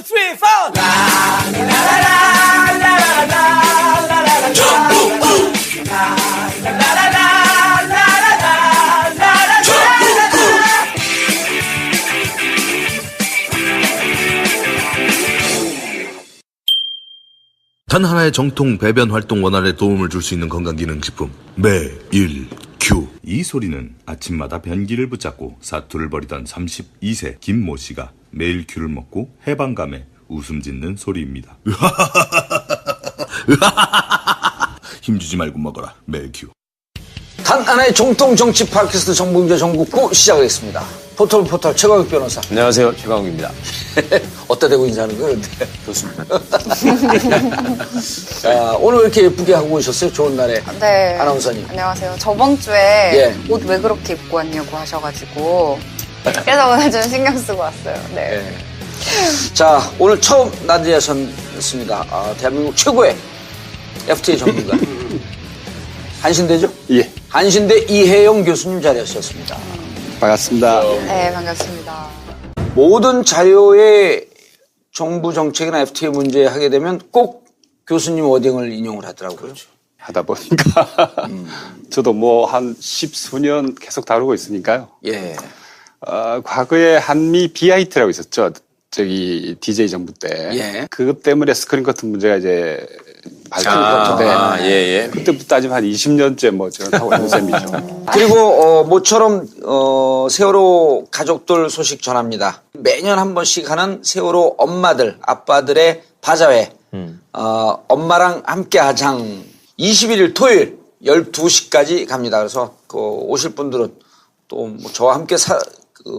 three, four. 단 하나의 정통 배변 활동 원활에 도움을 줄 수 있는 건강기능식품 매일 큐. 이 소리는 아침마다 변기를 붙잡고 사투를 벌이던 32세 김모 씨가 매일 큐를 먹고 해방감에 웃음 짓는 소리입니다. 힘주지 말고 먹어라 매일 큐. 단 하나의 정통 정치 팟캐스트 정봉재 정국구 시작하겠습니다. 포털 최광욱 변호사. 안녕하세요, 최광욱입니다. 어디다 대고 인사하는 거예요? 좋습니다. 자, 오늘 왜 이렇게 예쁘게 하고 오셨어요? 좋은 날에. 네. 아나운서님. 안녕하세요. 저번 주에 예. 옷 왜 그렇게 입고 왔냐고 하셔가지고 그래서 오늘 좀 신경 쓰고 왔어요. 네. 네. 자, 오늘 처음 나지하셨습니다. 대한민국 최고의 FTA 전문가. 한신대죠? 예. 한신대 이혜영 교수님 자리하셨습니다. 반갑습니다. 네, 반갑습니다. 모든 자료에 정부 정책이나 FTA 문제 하게 되면 꼭 교수님 워딩을 인용을 하더라고요. 그렇죠. 하다 보니까 저도 뭐 한 10수년 계속 다루고 있으니까요. 예. 과거에 한미 BIT라고 있었죠. 저기 DJ 정부 때. 예. 그것 때문에 스크린 같은 문제가 이제 발생했는데 예. 그때부터 따지면 한 20년째 뭐 저는 하고 있는 셈이죠. 그리고 모처럼 세월호 가족들 소식 전합니다. 매년 한 번씩 하는 세월호 엄마들, 아빠들의 바자회. 엄마랑 함께 하장 21일 토요일 12시까지 갑니다. 그래서 오실 분들은 또 뭐 저와 함께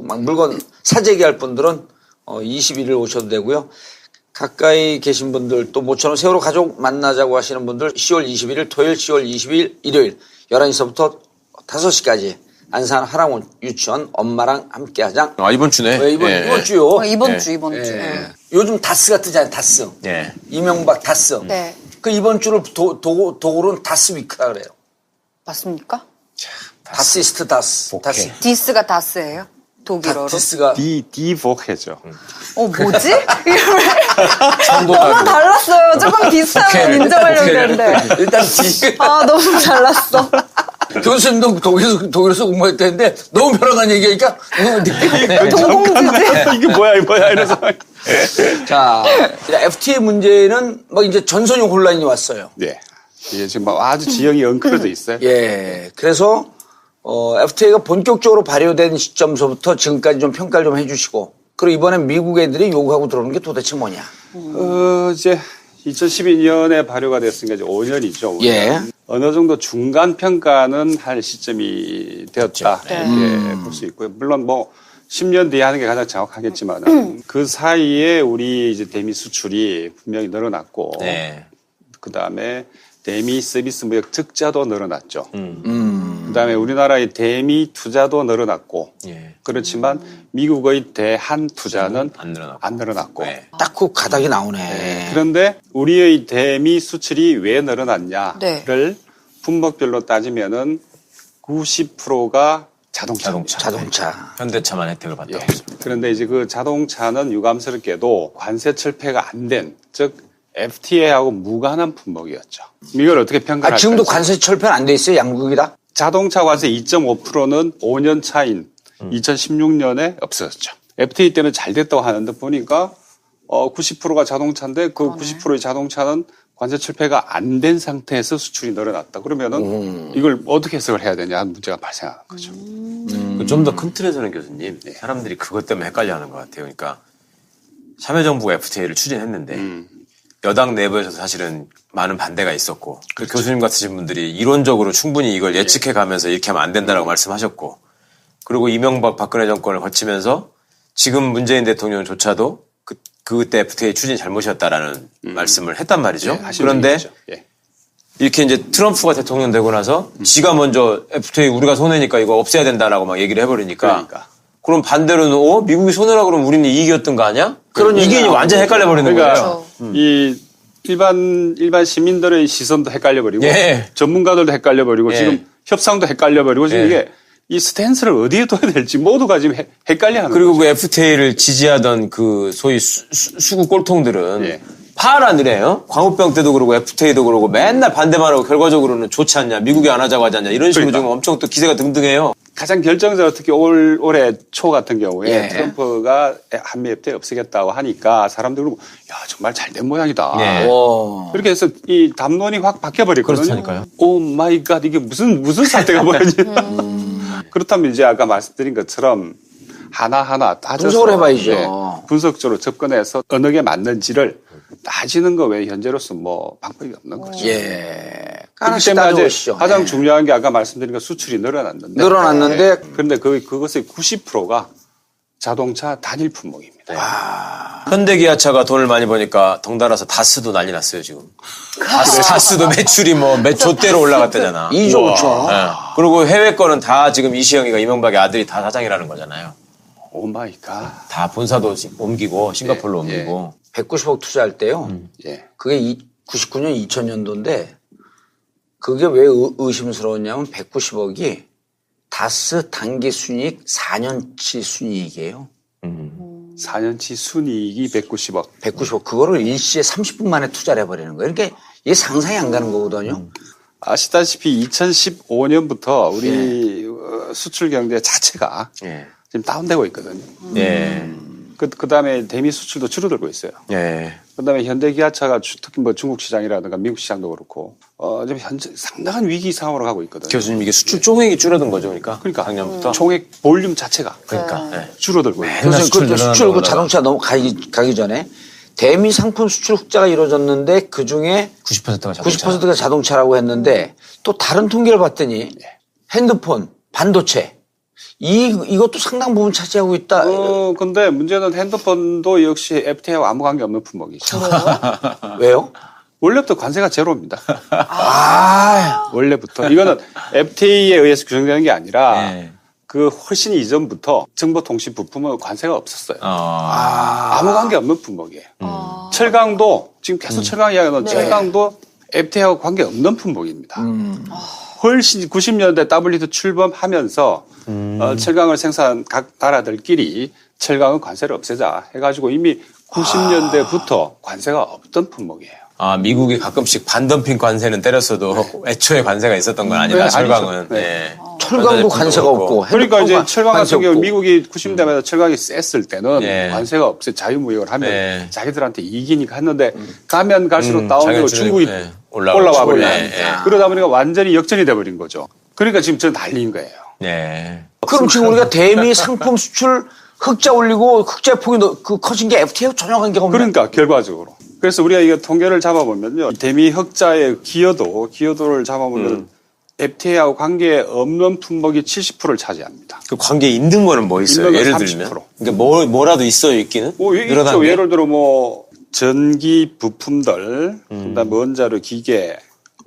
막 물건 사재기할 분들은 21일 오셔도 되고요. 가까이 계신 분들 또 모처럼 세월호 가족 만나자고 하시는 분들 10월 21일 토요일, 10월 22일 일요일 11시부터 5시까지 안산 하랑원 유치원 엄마랑 함께 하장. 이번 주네. 이번 주요. 이번 주. 요즘 다스가 뜨잖아요. 다스. 예. 이명박 다스. 네. 그 이번 주를 도구로는 다스 위크라 그래요. 맞습니까? 다시스트 다스. 다스. 디스가 다스예요? 독일어로? 다스가 디복해죠. 뭐지? 너무 달랐어요. 조금 비슷하면 인정하려고 했는데. 일단 너무 달랐어. 교수님도 독일에서 공부했다는데 너무 변화간 얘기하니까 너무 느끼네. 동공지지? 이게 뭐야 이러면서. 자, FTA 문제는 막 이제 전선용 혼란이 왔어요. 네. 이게 지금 막 아주 지형이 엉클어져 있어요. 예. 그래서 FTA가 본격적으로 발효된 시점서부터 지금까지 좀 평가를 좀 해주시고, 그리고 이번에 미국 애들이 요구하고 들어오는 게 도대체 뭐냐? 이제 2012년에 발효가 됐으니까 이제 5년이죠. 예. 어느 정도 중간 평가는 할 시점이 되었다. 네. 이렇게 볼 수 있고요. 물론 뭐 10년 뒤에 하는 게 가장 정확하겠지만 그 사이에 우리 이제 대미 수출이 분명히 늘어났고, 그 다음에 대미 서비스 무역 적자도 늘어났죠. 그다음에 우리나라의 대미 투자도 늘어났고, 그렇지만 미국의 대한 투자는 안 늘어났고. 딱 그 가닥이 나오네. 그런데 우리의 대미 수출이 왜 늘어났냐를 네. 품목별로 따지면은 90%가 자동차. 현대차만 혜택을 받다고. 그런데 이제 그 자동차는 유감스럽게도 관세 철폐가 안 된, 즉 FTA하고 무관한 품목이었죠. 이걸 어떻게 평가할까요? 지금도 관세 철폐는 안 돼 있어요, 양국이다? 자동차 관세 2.5%는 5년 차인 2016년에 없어졌죠. FTA 때는 잘 됐다고 하는데 보니까 90%가 자동차인데 그 90%의 자동차는 관세 철폐가 안 된 상태에서 수출이 늘어났다. 그러면은 이걸 어떻게 해석을 해야 되냐 하는 문제가 발생하는 거죠. 좀 더 큰 틀에서는 교수님, 사람들이 그것 때문에 헷갈려하는 것 같아요. 그러니까 참여정부가 FTA를 추진했는데 여당 내부에서도 사실은 많은 반대가 있었고, 그렇죠. 교수님 같으신 분들이 이론적으로 충분히 이걸 예측해 가면서 이렇게 하면 안 된다라고 말씀하셨고, 그리고 이명박 박근혜 정권을 거치면서 지금 문재인 대통령조차도 그때 FTA 추진이 잘못이었다라는 말씀을 했단 말이죠. 그런데 이렇게 이제 트럼프가 대통령 되고 나서 지가 먼저 FTA 우리가 손해니까 이거 없애야 된다라고 막 얘기를 해버리니까 그럼 반대로는 미국이 손해라 그러면 우리는 이익이었던 거 아니야? 이게 완전 헷갈려 버리는 거예요. 이 일반 시민들의 시선도 헷갈려 버리고 전문가들도 헷갈려 버리고 지금 협상도 헷갈려 버리고 지금 이게 이 스탠스를 어디에 둬야 될지 모두가 지금 헷갈려하는 그리고 거죠. 그 FTA를 지지하던 그 소위 수구 꼴통들은 예. 파란이래요. 광우병 때도 그러고 FTA도 그러고 맨날 반대만 하고 결과적으로는 좋지 않냐. 미국이 안 하자고 하지 않냐. 이런 식으로 그러니까. 지금 엄청 또 기세가 등등해요. 가장 결정적으로 특히 올해 초 같은 경우에 예. 트럼프가 한미 FTA 없애겠다고 하니까 사람들이 그러고 야 정말 잘된 모양이다. 예. 오. 그렇게 해서 이 담론이 확 바뀌어버렸거든요. 그렇다니까요. 오 마이 갓 이게 무슨 사태가 뭐였지? 그렇다면 이제 아까 말씀드린 것처럼 하나하나 따져서 분석을 해봐야죠. 분석적으로 접근해서 어느 게 맞는지를 따지는 거 외에 현재로서 뭐 방법이 없는 거죠. 예. 그렇기 하나씩 때문에 이제 따져보시죠. 가장 예. 중요한 게 아까 말씀드린 거 수출이 늘어났는데 늘어났는데 그런데 그것의 90%가 자동차 단일 품목입니다. 현대기아차가 돈을 많이 버니까 덩달아서 다스도 난리 났어요, 지금. 다스도 매출이 뭐 몇 조대로 올라갔다잖아. 2조 5천. 예. 그리고 해외 거는 다 지금 이시영이가 이명박의 아들이 다 사장이라는 거잖아요. 오 마이 갓. 다 본사도 옮기고 싱가포르로 예, 옮기고. 190억 투자할 때요. 예. 그게 99년, 2000년도인데 그게 왜 의심스러웠냐면 190억이 다스 단기 순이익 4년치 순이익이에요. 4년치 순이익이 190억. 190억. 그거를 일시에 30분 만에 투자를 해버리는 거예요. 그러니까 이게 상상이 안 가는 거거든요. 아시다시피 2015년부터 우리 수출 경제 자체가 예. 지금 다운되고 있거든요. 예. 그다음에 대미 수출도 줄어들고 있어요. 예. 그다음에 현대기아차가 특히 뭐 중국 시장이라든가 미국 시장도 그렇고 지금 현재 상당한 위기 상황으로 가고 있거든요. 교수님 이게 수출 총액이 줄어든 거죠, 그러니까. 그러니까 작년부터. 총액 볼륨 자체가 그러니까. 예. 줄어들고 있고. 맨날 그래서 수출 그 늘어난다고 수출 그 그러다가. 자동차 가기 전에 대미 상품 수출 흑자가 이루어졌는데 그 중에 90%가 자동차. 90%가 자동차라고 했는데 또 다른 통계를 봤더니 핸드폰, 반도체 이것도 상당 부분 차지하고 있다. 근데 문제는 핸드폰도 역시 FTA와 아무 관계 없는 품목이죠. 왜요? 원래부터 관세가 제로입니다. 아, 원래부터. 이거는 FTA에 의해서 규정되는 게 아니라 예. 그 훨씬 이전부터 정보통신 부품은 관세가 없었어요. 아무 관계 없는 품목이에요. 철강도 지금 계속 철강 이야기하는 철강도 FTA와 관계 없는 품목입니다. 훨씬 90년대 WTO 출범하면서 철강을 생산한 각 나라들끼리 철강은 관세를 없애자 해가지고 이미 90년대부터 관세가 없던 품목이에요. 아, 미국이 가끔씩 반덤핑 관세는 때렸어도 애초에 관세가 있었던 건 아니다, 네, 철강은. 아니죠. 네. 예. 철강도 관세가 없고. 그러니까 이제 철강 관세 같은 경우 없고. 미국이 90년대마다 철강이 셌을 때는 예. 관세가 없어 자유무역을 하면 예. 자기들한테 이기니까 했는데 가면 갈수록 다운되고 자기는 중국이 예, 올라와 버리고 예, 예. 그러다 보니까 완전히 역전이 돼버린 거죠. 그러니까 지금 저 난리인 거예요. 예. 그럼 지금 우리가 대미 상품 수출 흑자 올리고 흑자 폭이 커진 게 FTA와 전혀 관계가 없네. 그러니까 결과적으로. 그래서 우리가 이거 통계를 잡아보면요. 대미 흑자의 기여도를 잡아보면 FTA하고 관계 없는 품목이 70%를 차지합니다. 그 관계 있는 거는 뭐 있어요? 있는 건 예를 30%. 들면? 그러니까 뭐라도 있어요, 있기는? 늘어난 있죠. 게? 예를 들어 뭐 전기 부품들, 그다음 원자로 기계,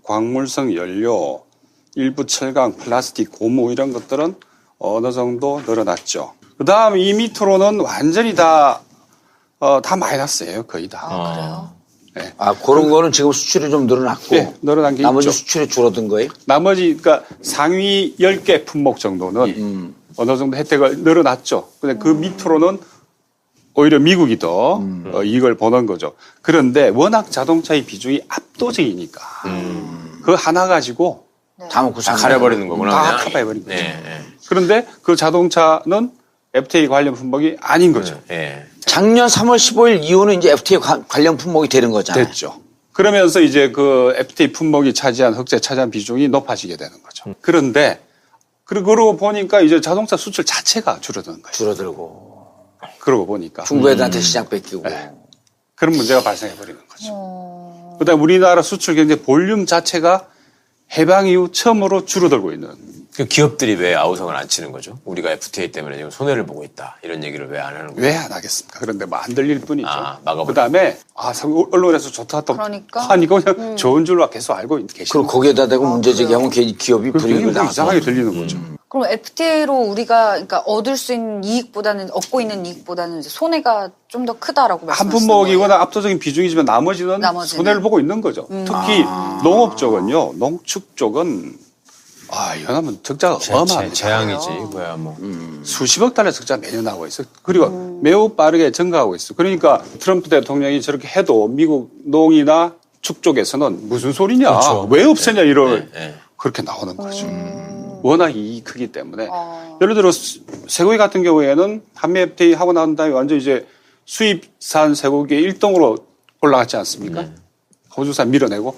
광물성 연료, 일부 철강, 플라스틱, 고무 이런 것들은 어느 정도 늘어났죠. 그다음 이 밑으로는 완전히 다 마이너스예요, 거의 다. 그래요? 아, 그런 거는 지금 수출이 좀 늘어났고. 네, 늘어난 게 나머지 있죠. 수출이 줄어든 거예요? 나머지 그러니까 상위 10개 품목 정도는 어느 정도 혜택을 늘어났죠. 근데 그 밑으로는 오히려 미국이 더 이익을 보는 거죠. 그런데 워낙 자동차의 비중이 압도적이니까 그 하나 가지고 다 먹고 다 사는 가려버리는 거구나. 다 그냥. 커버해버린 거죠. 예, 예. 그런데 그 자동차는 FTA 관련 품목이 아닌 거죠. 예. 작년 3월 15일 이후는 이제 FTA 관련 품목이 되는 거잖아요. 됐죠. 그러면서 이제 그 FTA 품목이 흑자에 차지한 비중이 높아지게 되는 거죠. 그런데 그러고 보니까 이제 자동차 수출 자체가 줄어드는 거예요. 줄어들고. 그러고 보니까 중국 애들한테 시장 뺏기고. 그런 문제가 발생해 버리는 거죠. 그다음 우리나라 수출 경제 볼륨 자체가 해방 이후 처음으로 줄어들고 있는. 그 기업들이 왜 아우성을 안 치는 거죠? 우리가 FTA 때문에 지금 손해를 보고 있다. 이런 얘기를 왜 안 하는 거예요? 왜 안 하겠습니까? 그런데 뭐 안 들릴 뿐이죠. 막아버려. 그다음에 언론에서 좋다 또 그러니까. 하니까 그냥 좋은 줄로 계속 알고 계시는 그리고 거기에다 대고 문제 제기하면 기업이 불이익을 당하고. 이상하게 들리는 거죠. 그럼 FTA로 우리가 그러니까 얻을 수 있는 이익보다는 얻고 있는 이익보다는 이제 손해가 좀 더 크다라고 한 말씀하시는 품목이거나 거예요? 압도적인 비중이지만 나머지는 손해를 보고 있는 거죠. 특히 농업 쪽은요. 농축 쪽은 연합은 적자가 어마어마합니다. 재앙이지, 뭐야, 뭐. 수십억 달러 적자 매년 나고 있어. 그리고 매우 빠르게 증가하고 있어. 그러니까 트럼프 대통령이 저렇게 해도 미국 농이나 축 쪽에서는 무슨 소리냐. 그렇죠. 왜 없애냐 이런 네. 그렇게 나오는 거죠. 워낙 이익이 크기 때문에. 예를 들어 쇠고기 같은 경우에는 한미 FTA 하고 난 다음에 완전 이제 수입산 쇠고기 1등으로 올라갔지 않습니까? 호주산 밀어내고.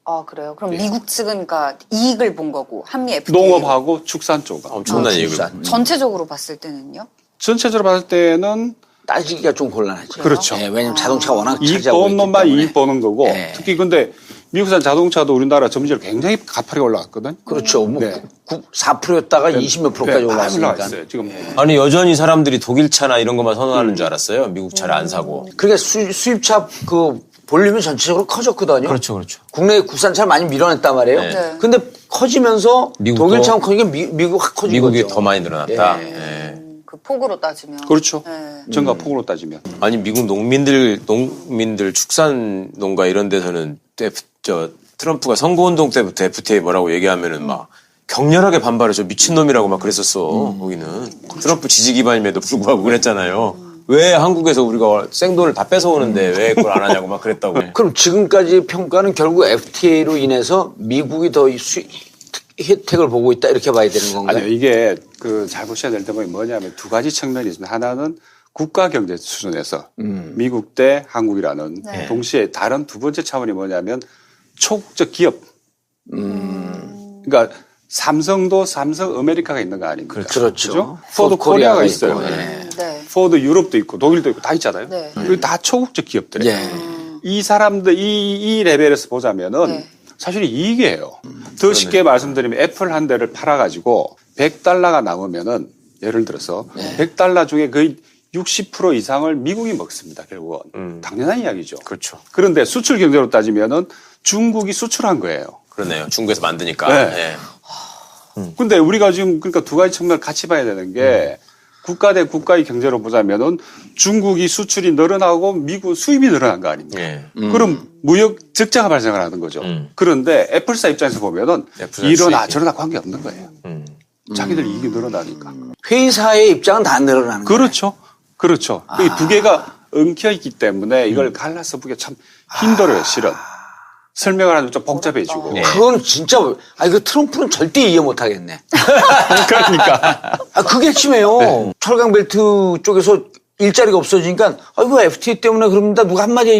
아, 그래요? 그럼 미국 측은 그러니까 이익을 본 거고, 한미 FTA. 농업하고 축산 쪽은. 엄청난 얘기를. 전체적으로 봤을 때는요? 전체적으로 봤을 때는 따지기가 좀 곤란하죠. 그렇죠. 네, 왜냐면 자동차가 워낙 이익 차지하고 버는 있기 놈만 때문에. 이익 버는 거고 네. 특히 근데 미국산 자동차도 우리나라 점유율 굉장히 가파르게 올라갔거든. 그렇죠. 뭐 네. 4%였다가 20몇 프로까지 많이 올랐으니까. 올라갔어요. 지금 아니, 여전히 사람들이 독일 차나 이런 것만 선호하는 줄 알았어요. 미국 차를 안 사고. 그러니까 수입차 그 볼륨이 전체적으로 커졌거든요. 그렇죠, 그렇죠. 국내 국산차 많이 밀어냈단 말이에요. 네. 근데 커지면서 미국도- 독일 차만 커지니까 미국 확 커진 미국이 거죠. 더 많이 늘어났다. 예. 예. 그 폭으로 따지면. 그렇죠. 네. 전가폭으로 따지면. 아니, 미국 농민들 축산 농가 이런 데서는 트럼프가 선거운동 때부터 FTA 뭐라고 얘기하면은 막 격렬하게 반발해서 미친놈이라고 막 그랬었어, 거기는. 트럼프 지지 기반임에도 불구하고 그랬잖아요. 왜 한국에서 우리가 생돈을 다 뺏어오는데 왜 그걸 안 하냐고 막 그랬다고. 그럼 지금까지 평가는 결국 FTA로 인해서 미국이 더 혜택을 보고 있다 이렇게 봐야 되는 건가요? 아니요. 이게 잘 보셔야 될 점이 뭐냐면 두 가지 측면이 있습니다. 하나는 국가 경제 수준에서 미국 대 한국이라는 네. 동시에 다른 두 번째 차원이 뭐냐면 초국적 기업. 그러니까 삼성도 삼성 아메리카가 있는 거 아닙니까? 그렇죠. 포드 코리아가 있어요. 있고, 네. 포드 유럽도 있고 독일도 있고 다 있잖아요. 네. 그게 다 초국적 기업들이에요. 예. 이 사람들 이 레벨에서 보자면은 네. 사실 이익이에요. 더 쉽게 말씀드리면 애플 한 대를 팔아가지고 $100가 남으면은 예를 들어서 $100 중에 거의 60% 이상을 미국이 먹습니다. 결국은 당연한 이야기죠. 그렇죠. 그런데 수출 경제로 따지면은 중국이 수출한 거예요. 그러네요. 중국에서 만드니까. 네. 예. 근데 우리가 지금 그러니까 두 가지 측면을 같이 봐야 되는 게 국가 대 국가의 경제로 보자면은 중국이 수출이 늘어나고 미국 수입이 늘어난 거 아닙니까? 예. 그럼 무역 적자가 발생을 하는 거죠. 그런데 애플사 입장에서 보면은 애플사 이러나 수익이. 저러나 관계없는 거예요. 자기들 이익이 늘어나니까. 회사의 입장은 다 늘어나는 거예요. 그렇죠. 그렇죠. 이 두 개가 엉켜 있기 때문에 이걸 갈라서 보기가 참 힘들어요, 실은. 설명을 하면 좀 복잡해지고. 그건 진짜 그 트럼프는 절대 이해 못 하겠네. 그러니까. 그게 핵심이에요. 철강벨트 쪽에서 일자리가 없어지니까 이거 FTA 때문에 그럽니다. 누가 한마디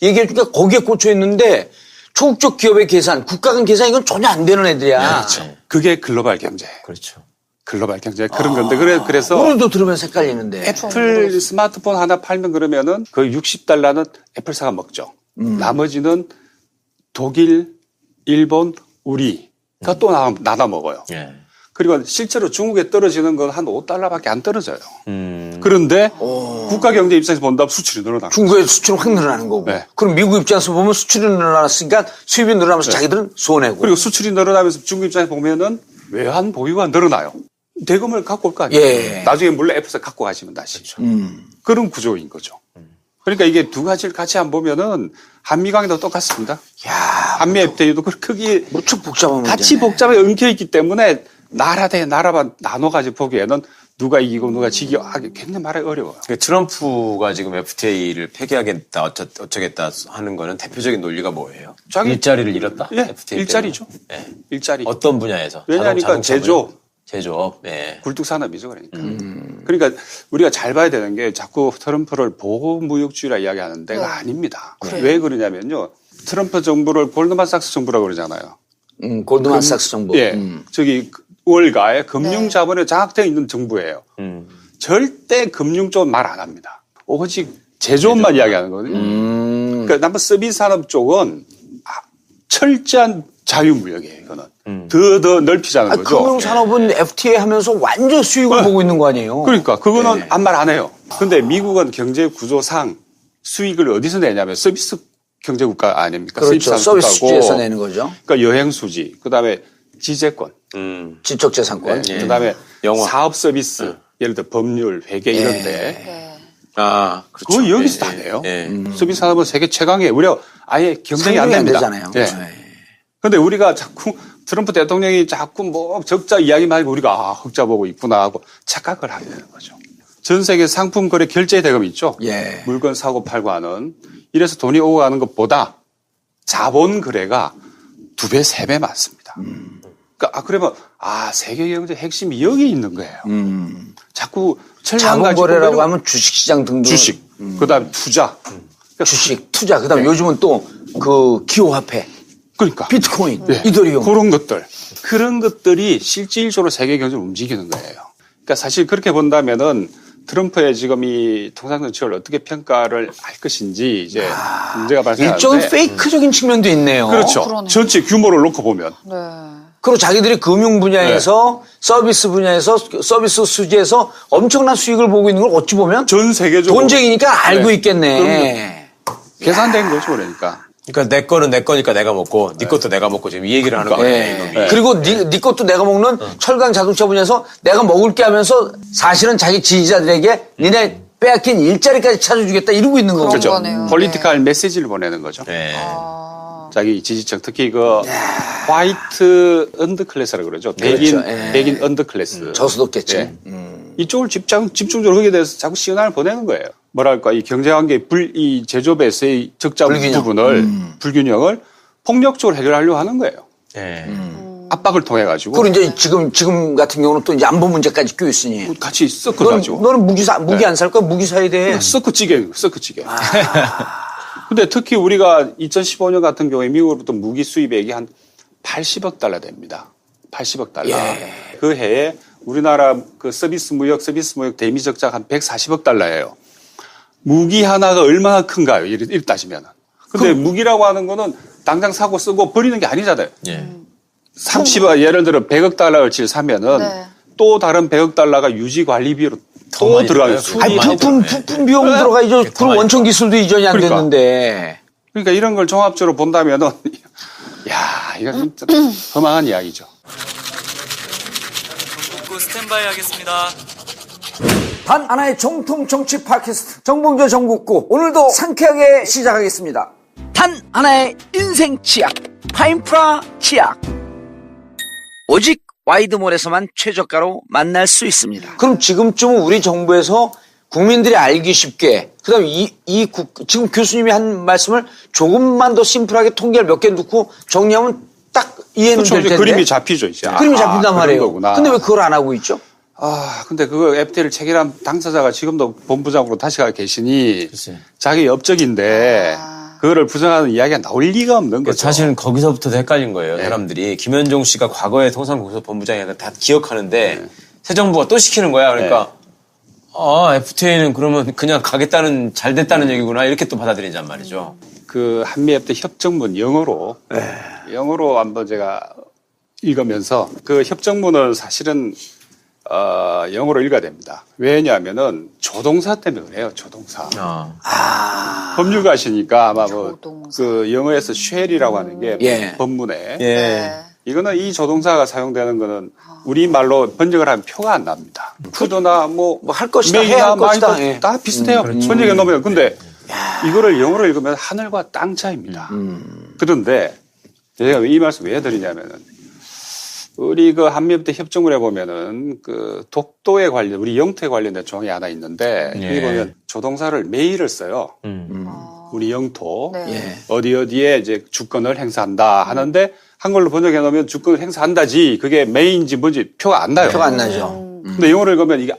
얘기해 주니까 거기에 꽂혀 있는데 초국적 기업의 계산, 국가 간 계산 이건 전혀 안 되는 애들이야. 그렇죠. 그게 글로벌 경제. 그렇죠. 글로벌 경제 그런 건데 그래서 오늘도 들으면서 헷갈리는데. 애플 스마트폰 하나 팔면 그러면은 거의 $60는 애플사가 먹죠. 나머지는 독일, 일본, 우리가 또 나눠 먹어요. 예. 그리고 실제로 중국에 떨어지는 건 한 $5밖에 안 떨어져요. 그런데 국가 경제 입장에서 본다면 수출이 늘어나고. 중국의 수출은 확 늘어나는 거고. 네. 그럼 미국 입장에서 보면 수출이 늘어났으니까 수입이 늘어나면서 자기들은 손해고. 그리고 수출이 늘어나면서 중국 입장에서 보면은 외환 보유가 늘어나요. 대금을 갖고 올 거 아니에요. 예. 나중에 물론 애플사 갖고 가시면 다시. 그런 구조인 거죠. 그러니까 이게 두 가지를 같이 안 보면은 한미관계도 똑같습니다. 야, 한미 FTA도 크게 무척 복잡한 같이 문제네. 복잡하게 엉켜 있기 때문에 나라 대 나라만 나눠가지고 보기에는 누가 이기고 누가 지기 하기 굉장히 말하기 어려워요. 그러니까 트럼프가 지금 FTA를 폐기하겠다, 어쩌겠다 하는 거는 대표적인 논리가 뭐예요? 일자리를 잃었다? 예, FTA 일자리죠. 때문에? 예. 일자리. 어떤 분야에서? 왜냐하니까 제조업. 제조업. 예. 굴뚝산업이죠, 그러니까. 그러니까 우리가 잘 봐야 되는 게 자꾸 트럼프를 보호무역주의라 이야기하는 데가 아닙니다. 왜 그러냐면요. 트럼프 정부를 골드만삭스 정부라고 그러잖아요. 골드만삭스 정부. 예. 저기 월가에 금융자본에 장악되어 있는 정부예요. 절대 금융 쪽은 말 안 합니다. 오직 제조업만 이야기하는 거거든요. 그러니까 남부 서비스 산업 쪽은 철저한 자유무역이에요, 이거는. 더 넓히자는 거죠. 금융산업은 FTA 하면서 완전 수익을 보고 있는 거 아니에요? 그러니까 그거는 아무 말 안 해요. 근데 미국은 경제 구조상 수익을 어디서 내냐면 서비스 경제 국가 아닙니까? 그렇죠. 서비스 국가고. 수지에서 내는 거죠. 그러니까 여행 수지, 그다음에 지재권, 지적재산권. 네. 그다음에 영화. 사업 서비스, 예를 들어 법률, 회계 이런데 아, 그렇죠. 그거 여기서 다 예, 내요. 예. 서비스 산업은 세계 최강이에요. 우리가 아예 경쟁이 안 상종이 안 됩니다. 되잖아요. 예. 근데 우리가 자꾸 트럼프 대통령이 자꾸 뭐 적자 이야기만 하고 우리가 흑자 보고 있구나 하고 착각을 하게 되는 거죠. 전 세계 상품 거래 결제 대금 있죠. 예. 물건 사고 팔고 하는 이래서 돈이 오고 가는 것보다 자본 거래가 2배, 3배 많습니다. 그러니까 그러면 세계 경제 핵심이 여기 있는 거예요. 자꾸 철강 가지고 자본거래라고 하면 주식시장 등등. 주식, 그다음 투자, 그러니까 주식, 투자, 그다음 요즘은 또 그 기호화폐, 그러니까 비트코인, 네. 이더리움. 그런 것들이 실질적으로 세계 경제를 움직이는 거예요. 그러니까 사실 그렇게 본다면은 트럼프의 지금 이 통상정책을 어떻게 평가를 할 것인지 이제 문제가 발생하는데 일종의 페이크적인 측면도 있네요. 그렇죠. 그러네. 전체 규모를 놓고 보면 네. 그리고 자기들이 금융 분야에서 서비스 분야에서 서비스 수지에서 엄청난 수익을 보고 있는 걸 어찌 보면 전 세계적으로 돈쟁이니까 알고 네. 있겠네. 계산된 거죠, 그러니까. 그러니까 내 거는 내 거니까 내가 먹고 네 것도 내가 먹고 지금 이 얘기를 하는 거예요. 예. 이놈이. 그리고 네 것도 내가 먹는 철강 자동차 분야에서 내가 먹을게 하면서 사실은 자기 지지자들에게 니네 빼앗긴 일자리까지 찾아주겠다 이러고 있는 거죠. 그렇죠. 거네요. 폴리티컬 메시지를 보내는 거죠. 네. 자기 지지층 특히 그 화이트 언더클래스라고 그러죠. 그렇죠. 백인 언더클래스. 저수도겠지. 예. 이쪽을 집중적으로 하게 돼서 자꾸 시그널을 보내는 거예요. 뭐랄까 이 경제관계 이 제조업에서의 적자 불균형. 부분을 불균형을 폭력적으로 해결하려고 하는 거예요. 네. 압박을 통해 가지고 그리고 이제 지금 같은 경우는 또 이제 안보 문제까지 끼어 있으니. 같이 섞어가지고 너는 무기 안 살 거야? 무기 사야 돼. 섞어찌개. 근데 특히 우리가 2015년 같은 경우에 미국으로부터 무기 수입액이 한 80억 달러 됩니다. 80억 달러. 예. 그 해에 우리나라 그 서비스 무역 대미 적자가 한 140억 달러예요. 무기 하나가 얼마나 큰가요? 이렇게 따지면. 근데 무기라고 하는 거는 당장 사고 쓰고 버리는 게 아니잖아요. 예. 30억, 예를 들어 100억 달러를 사면은 네. 또 다른 100억 달러가 유지 관리비로 더 또 많이 들어가요. 들어가요. 아니, 많이 부품 비용 들어가야죠. 그리고 많이 원천 기술도 이전이 안 그러니까. 됐는데. 그러니까 이런 걸 종합적으로 본다면은, 야, 이거 진짜 험한 이야기죠. 복구 스탠바이 하겠습니다. 단 하나의 정통 정치 팟캐스트 정봉조 정국구 오늘도 상쾌하게 시작하겠습니다. 단 하나의 인생 치약 파인프라 치약 오직 와이드몰에서만 최저가로 만날 수 있습니다. 그럼 지금쯤은 우리 정부에서 국민들이 알기 쉽게 그다음 지금 교수님이 한 말씀을 조금만 더 심플하게 통계를 몇 개 넣고 정리하면 딱 이해는 그렇죠. 될 이제 텐데 그림이 잡히죠, 이제. 그림이 잡힌단 그런 말이에요. 거구나. 근데 왜 그걸 안 하고 있죠? 근데 그거 FTA를 체결한 당사자가 지금도 본부장으로 다시 가 계시니 자기 업적인데 그거를 부정하는 이야기가 나올 리가 없는 거죠. 사실은 거기서부터 헷갈린 거예요. 사람들이 김현종 씨가 과거에 통상공사 본부장이니까 다 기억하는데 새 정부가 또 시키는 거야. 그러니까 FTA는 그러면 그냥 가겠다는 잘 됐다는 얘기구나 이렇게 또 받아들이란 말이죠. 그 한미 FTA 협정문 영어로 한번 제가 읽으면서 그 협정문을 사실은 영어로 읽어야 됩니다. 왜냐하면은 조동사 때문에 그래요. 조동사. 법률가시니까 아마 그 영어에서 쉘이라고 하는 게 예. 법문에 네. 이거는 이 조동사가 사용되는 거는 우리말로 번역을 하면 표가 안 납니다. 푸드나 할 것이다, 메이나 해야 할 것이다. 마이나 예. 다 비슷해요. 번역해 놓으면. 근데 이거를 영어로 읽으면 하늘과 땅 차이입니다. 그런데 제가 이 말씀 왜 드리냐면은 우리 그 한미협대 협정을 해보면은 그 독도에 관련, 우리 영토에 관련된 조항이 하나 있는데 여기 보면 조동사를 매일을 써요. 우리 영토 네. 어디에 이제 주권을 행사한다 하는데 한글로 번역해 놓으면 주권을 행사한다지 그게 메인지 뭔지 표가 안 나요. 표가 안 나죠. 근데 영어를 읽으면 이게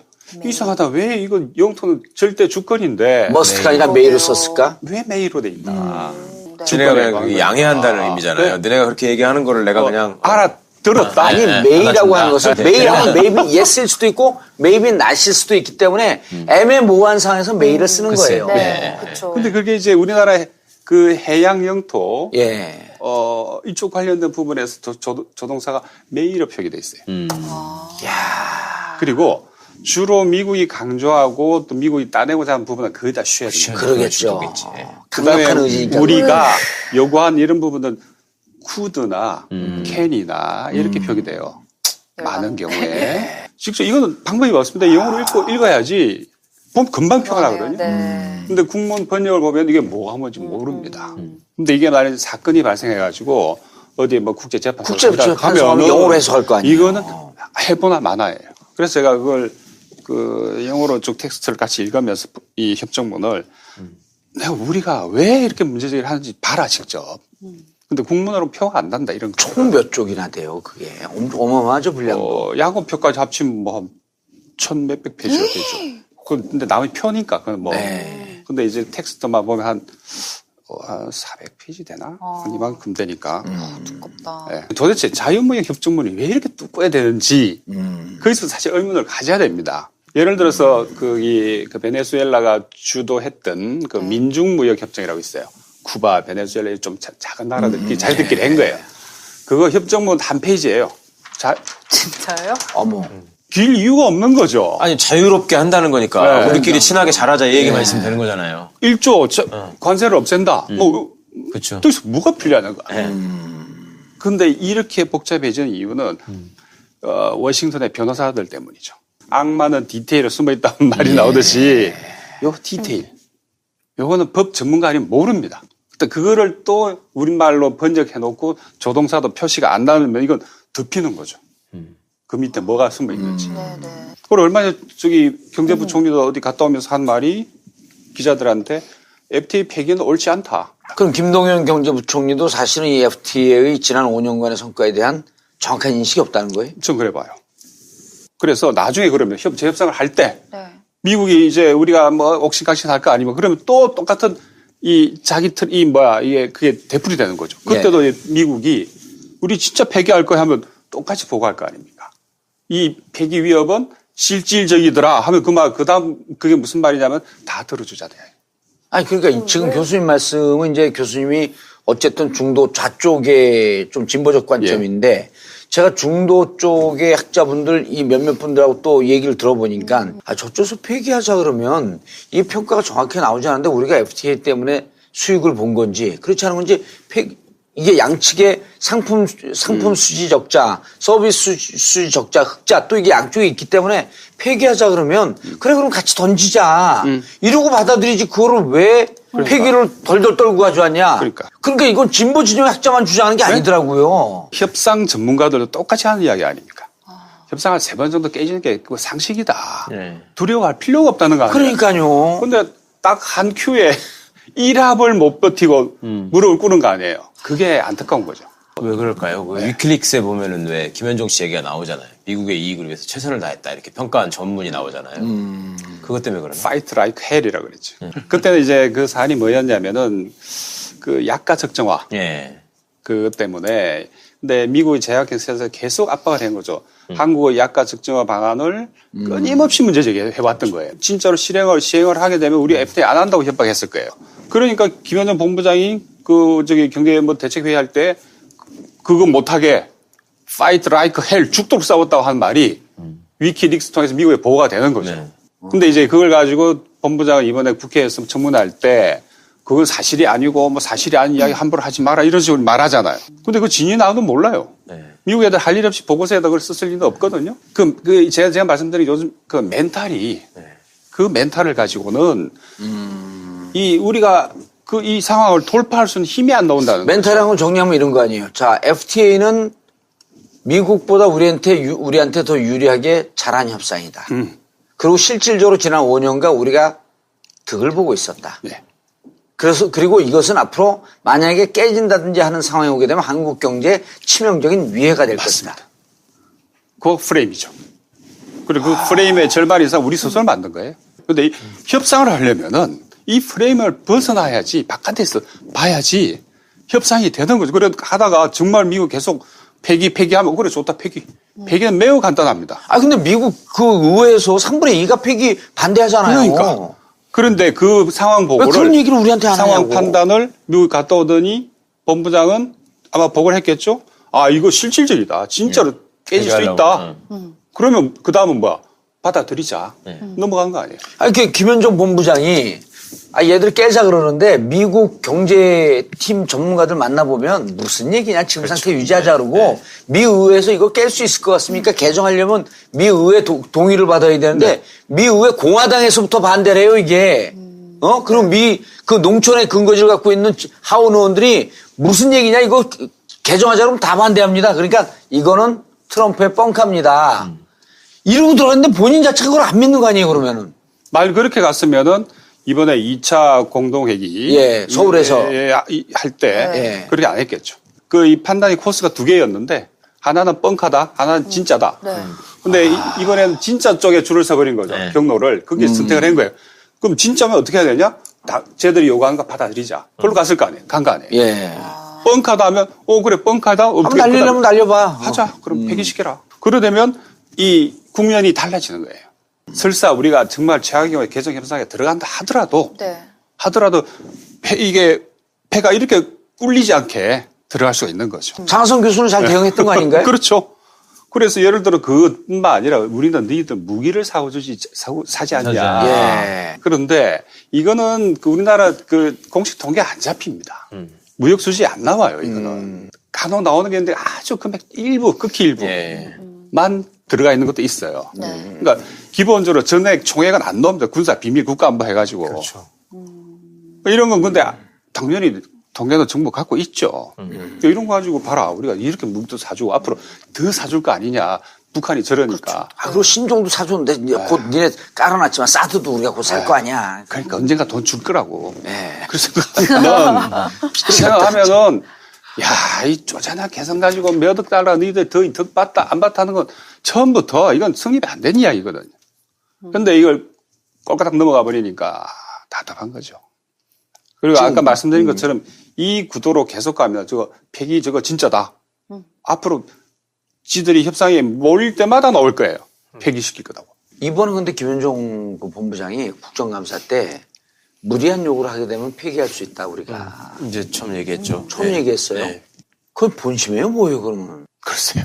이상하다. 왜 이거 영토는 절대 주권인데 머스트가 아니라 메일을 썼을까? 왜 메일로 돼 있나? 너네가 그냥 양해한다는 의미잖아요. 너네가 그렇게 얘기하는 거를 내가 그냥 알아들었다. 아니 메일이라고 하는 것은 메일하면 maybe yes일 수도 있고 maybe not일 수도 있기 때문에 애매모호한 상황에서 메일을 쓰는 거예요. 네. 그렇죠. 근데 그게 이제 우리나라의 그 해양 영토 예. 이쪽 관련된 부분에서 조동사가 메일로 표기돼 있어요. 그리고 주로 미국이 강조하고 또 미국이 따내고자 하는 부분은 거의 다 쉘입니다. 그러겠죠. 그다음에 강력한 의지니까. 우리가 요구한 이런 부분은 쿠드나 캔이나 이렇게 표기돼요. 많은 경우에. 직접 이거는 방법이 없습니다. 영어로 읽어야지. 보면 금방 표가 나거든요. 네. 근데 국문 번역을 보면 이게 뭐가 뭔지 모릅니다. 근데 이게 만약에 사건이 발생해가지고 어디 뭐 국제재판소 국제재판소 가면 영어로 해석할 거 아니에요. 이거는 해보나 마나예요. 그래서 제가 그걸 그 영어로 쭉 텍스트를 같이 읽으면서 이 협정문을 내가 우리가 왜 이렇게 문제제기를 하는지 봐라 직접. 근데 국문으로 표가 안 난다 이런 거. 총 몇 쪽이나 돼요 그게. 어마어마하죠 분량도. 야곱표까지 합치면 뭐 한 1,몇백 페이지가 되죠. 근데 남의 표니까 그건 뭐. 네. 근데 이제 텍스트만 보면 한 400페이지 되나? 한 이만큼 되니까. 두껍다. 네. 도대체 자유무역 협정문이 왜 이렇게 두꺼워야 되는지 거기서 사실 의문을 가져야 됩니다. 예를 들어서 그 베네수엘라가 주도했던 그 민중무역 협정이라고 있어요. 쿠바, 베네수엘라 좀 작은 나라들끼리 자기들끼리 한 거예요. 그거 협정문 한 페이지예요. 진짜요? 어머. 길 이유가 없는 거죠. 아니 자유롭게 한다는 거니까 네. 우리끼리 친하게 잘하자 이 얘기만 있으면 되는 거잖아요. 1조 관세를 없앤다. 뭐 그렇죠. 또 뭐가 필요하는 거야. 그런데 이렇게 복잡해지는 이유는 워싱턴의 변호사들 때문이죠. 악마는 디테일에 숨어있다는 말이 나오듯이 요 디테일. 요거는 법 전문가 아니면 모릅니다. 그거를 또 우리말로 번역해놓고 조동사도 표시가 안 나오면 이건 덮이는 거죠. 그 밑에 뭐가 숨어 있는지. 네네. 그리고 얼마 전에 저기 경제부 총리도 어디 갔다 오면서 한 말이 기자들한테 FTA 폐기는 옳지 않다. 그럼 김동연 경제부총리도 사실은 이 FTA의 지난 5년간의 성과에 대한 정확한 인식이 없다는 거예요? 전 그래 봐요. 그래서 나중에 그러면 재협상을 할 때 네. 미국이 이제 우리가 뭐 옥신각신 할 거 아니면 그러면 또 똑같은 이 자기 이게 그게 되풀이 되는 거죠. 그때도 미국이 우리 진짜 폐기할 거 하면 똑같이 보고할 거 아닙니까? 이 폐기 위협은 실질적이더라 하면 그다음 그게 무슨 말이냐면 다 들어주자대. 아니 그러니까 지금 교수님 말씀은 이제 교수님이 어쨌든 중도 좌쪽에 좀 진보적 관점인데 제가 중도 쪽의 학자분들 이 몇몇 분들하고 또 얘기를 들어보니까 저쪽에서 폐기하자 그러면 이 평가가 정확히 나오지 않는데 우리가 FTA 때문에 수익을 본 건지 그렇지 않은 건지 이게 양측의 상품 수지 적자, 서비스 수지 적자, 흑자 또 이게 양쪽에 있기 때문에 폐기하자 그러면 그래 그럼 같이 던지자 이러고 받아들이지 그거를 왜 폐기를 덜덜 떨고 가져왔냐. 그러니까 이건 진보 진영의 학자만 주장하는 게 아니더라고요. 협상 전문가들도 똑같이 하는 이야기 아닙니까? 협상을 3번 정도 깨지는 게 그거 상식이다. 두려워할 필요가 없다는 거 아니에요? 그러니까요. 근데 딱 한 큐에 1합을 못 버티고 무릎을 꿇은 거 아니에요. 그게 안타까운 거죠. 왜 그럴까요? 그 위킬릭스에 보면은 왜 김현종 씨 얘기가 나오잖아요. 미국의 이익을 위해서 최선을 다했다 이렇게 평가한 전문이 나오잖아요. 그것 때문에 그러나? Fight like hell이라고 그랬죠. 그때는 이제 그 사안이 뭐였냐면은 그 약가 적정화. 그것 때문에. 근데 미국의 제약회사에서 계속 압박을 한 거죠. 한국의 약가 적정화 방안을 끊임없이 문제 제기해왔던 거예요. 진짜로 시행을 하게 되면 우리 FTA 안 한다고 협박했을 거예요. 그러니까 김현정 본부장이 경제 대책회의 할 때 그거 못하게 fight like hell 죽도록 싸웠다고 한 말이 위키릭스 통해서 미국에 보고가 되는 거죠. 근데 이제 그걸 가지고 본부장은 이번에 국회에서 청문할 때 그건 사실이 아니고 뭐 사실이 아닌 이야기 함부로 하지 마라 이런 식으로 말하잖아요. 근데 그 진위 나도 몰라요. 미국 애들 할 일 없이 보고서에다 그걸 썼을 리도 없거든요. 제가 말씀드린 요즘 그 멘탈이 그 멘탈을 가지고는 우리가 이 상황을 돌파할 수 있는 힘이 안 나온다는 거죠. 멘탈이라는 건 정리하면 이런 거 아니에요. 자, FTA는 미국보다 우리한테 더 유리하게 잘한 협상이다. 그리고 실질적으로 지난 5년간 우리가 득을 보고 있었다. 그리고 이것은 앞으로 만약에 깨진다든지 하는 상황이 오게 되면 한국 경제에 치명적인 위해가 될 것이다. 그 프레임이죠. 그리고 그 프레임의 절반 이상 우리 스스로 만든 거예요. 그런데 이 협상을 하려면은 이 프레임을 벗어나야지 바깥에서 봐야지 협상이 되는 거죠. 그래 하다가 정말 미국 계속 폐기하면 그래 좋다 폐기는 매우 간단합니다. 근데 미국 그 의회에서 3분의 2가 폐기 반대하잖아요. 그러니까. 그런데 그 상황 보고를 왜 그런 얘기를 우리한테 안 상황 하냐고. 판단을 미국 갔다 오더니 본부장은 아마 보고를 했겠죠. 이거 실질적이다. 진짜로 깨질 수 있다. 그러면 그 다음은 뭐야? 받아들이자. 넘어간 거 아니에요? 김현종 본부장이 얘들 깨자 그러는데 미국 경제팀 전문가들 만나보면 무슨 얘기냐 지금 상태 유지하자 그러고 미 의회에서 이거 깰 수 있을 것 같습니까? 개정하려면 미 의회 동의를 받아야 되는데 미 의회 공화당에서부터 반대를 해요 이게. 그럼 그 농촌의 근거지를 갖고 있는 하원 의원들이 무슨 얘기냐 이거 개정하자 그러면 다 반대합니다. 그러니까 이거는 트럼프의 뻥카입니다. 이러고 들어갔는데 본인 자체가 그걸 안 믿는 거 아니에요, 그러면은. 말 그렇게 갔으면은 이번에 2차 공동회의 예, 서울에서. 할 때 예. 그렇게 안 했겠죠. 그 이 판단이 코스가 두 개였는데 하나는 뻥카다, 하나는 진짜다. 네. 근데 이번에는 진짜 쪽에 줄을 서버린 거죠. 네. 경로를. 그게 선택을 한 거예요. 그럼 진짜면 어떻게 해야 되냐? 다 쟤들이 요구하는 거 받아들이자. 그걸로 갔을 거 아니에요. 간 거 아니에요. 예. 뻥카다 하면 그래 뻥카다. 한번 날리려면 날려봐. 하자. 그럼 폐기시켜라. 그러되면 이 국면이 달라지는 거예요. 설사 우리가 정말 최악의 경우에 개정 협상에 들어간다 하더라도 네. 이게 폐가 이렇게 꿀리지 않게 들어갈 수가 있는 거죠. 장하성 교수는 잘 대응했던 거 아닌가요? 그렇죠. 그래서 예를 들어 그것뿐만 아니라 우리는 너희들 무기를 사지 않냐. 예. 그런데 이거는 그 우리나라 그 공식 통계 안 잡힙니다. 무역 수지 안 나와요. 이거는 간혹 나오는 게 있는데 아주 금액 일부, 극히 일부만 들어가 있는 것도 있어요. 네. 그러니까 기본적으로 전액 총액은 안 나옵니다. 군사 비밀 국가안보 해가지고. 그렇죠. 이런 건 근데 당연히 통계는 정부 갖고 있죠. 이런 거 가지고 봐라. 우리가 이렇게 무기도 사주고 앞으로 더 사줄 거 아니냐. 북한이 저러니까. 아, 그리고 신종도 사줬는데 이제 곧 니네 깔아놨지만 사드도 우리가 곧 살 거 아니야. 그러니까 언젠가 돈 줄 거라고. 네. 그래서 생각하면은 야, 이 쪼잔한 개성 가지고 몇 억 달러 너희들 더 받다 안 받다 하는 건 처음부터 이건 성립이 안 된 이야기거든요. 근데 이걸 꼴까닥 넘어가 버리니까 답답한 거죠. 그리고 아까 말씀드린 것처럼 이 구도로 계속 가면 폐기 진짜다. 앞으로 지들이 협상에 몰릴 때마다 나올 거예요. 폐기시킬 거다고. 이번에 근데 김현종 그 본부장이 국정감사 때 무리한 요구를 하게 되면 폐기할 수 있다, 우리가. 이제 처음 얘기했죠. 처음 네. 얘기했어요. 네. 그건 본심이에요, 뭐예요, 그러면? 글쎄요.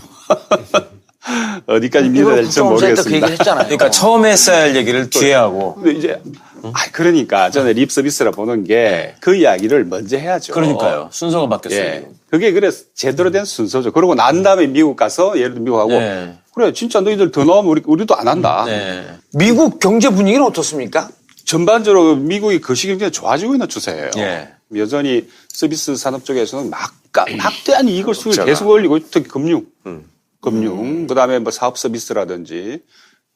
어디까지 믿어야 될지 그 모르겠습니다. 얘기를 했잖아요. 그러니까 처음에 했어야 할 얘기를 뒤에 하고. 근데 이제 그러니까 저는 립 서비스라 보는 게 그 이야기를 먼저 해야죠. 그러니까요. 순서가 바뀌었어요. 예. 그게 그래서 제대로 된 순서죠. 그러고 난 다음에 미국 가서 예를 들어 미국하고 네. 그래 진짜 너희들 더 넣으면 우리도 안 한다. 네. 미국 경제 분위기는 어떻습니까? 전반적으로 미국이 거시경제가 좋아지고 있는 추세예요. 예. 여전히 서비스 산업 쪽에서는 막대한 이익을 수익을 계속 올리고 특히 금융, 그다음에 뭐 사업 서비스라든지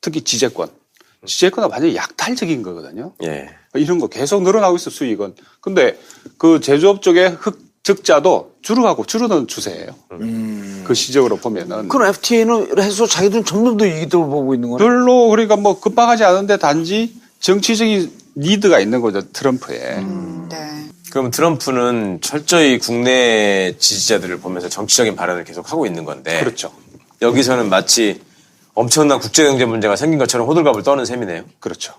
특히 지재권은 완전히 약탈적인 거거든요. 예. 이런 거 계속 늘어나고 있어 수익은. 근데 그 제조업 쪽의 적자도 줄어드는 추세예요. 그 시적으로 보면은. 그럼 FTA는 해서 자기들은 점점 더 이익을 보고 있는 거네. 별로 그러니까 뭐 급박하지 않은데 단지 정치적인 니드가 있는 거죠 트럼프에. 네. 그럼 트럼프는 철저히 국내 지지자들을 보면서 정치적인 발언을 계속 하고 있는 건데. 그렇죠. 여기서는 마치 엄청난 국제경제 문제가 생긴 것처럼 호들갑을 떠는 셈이네요. 그렇죠.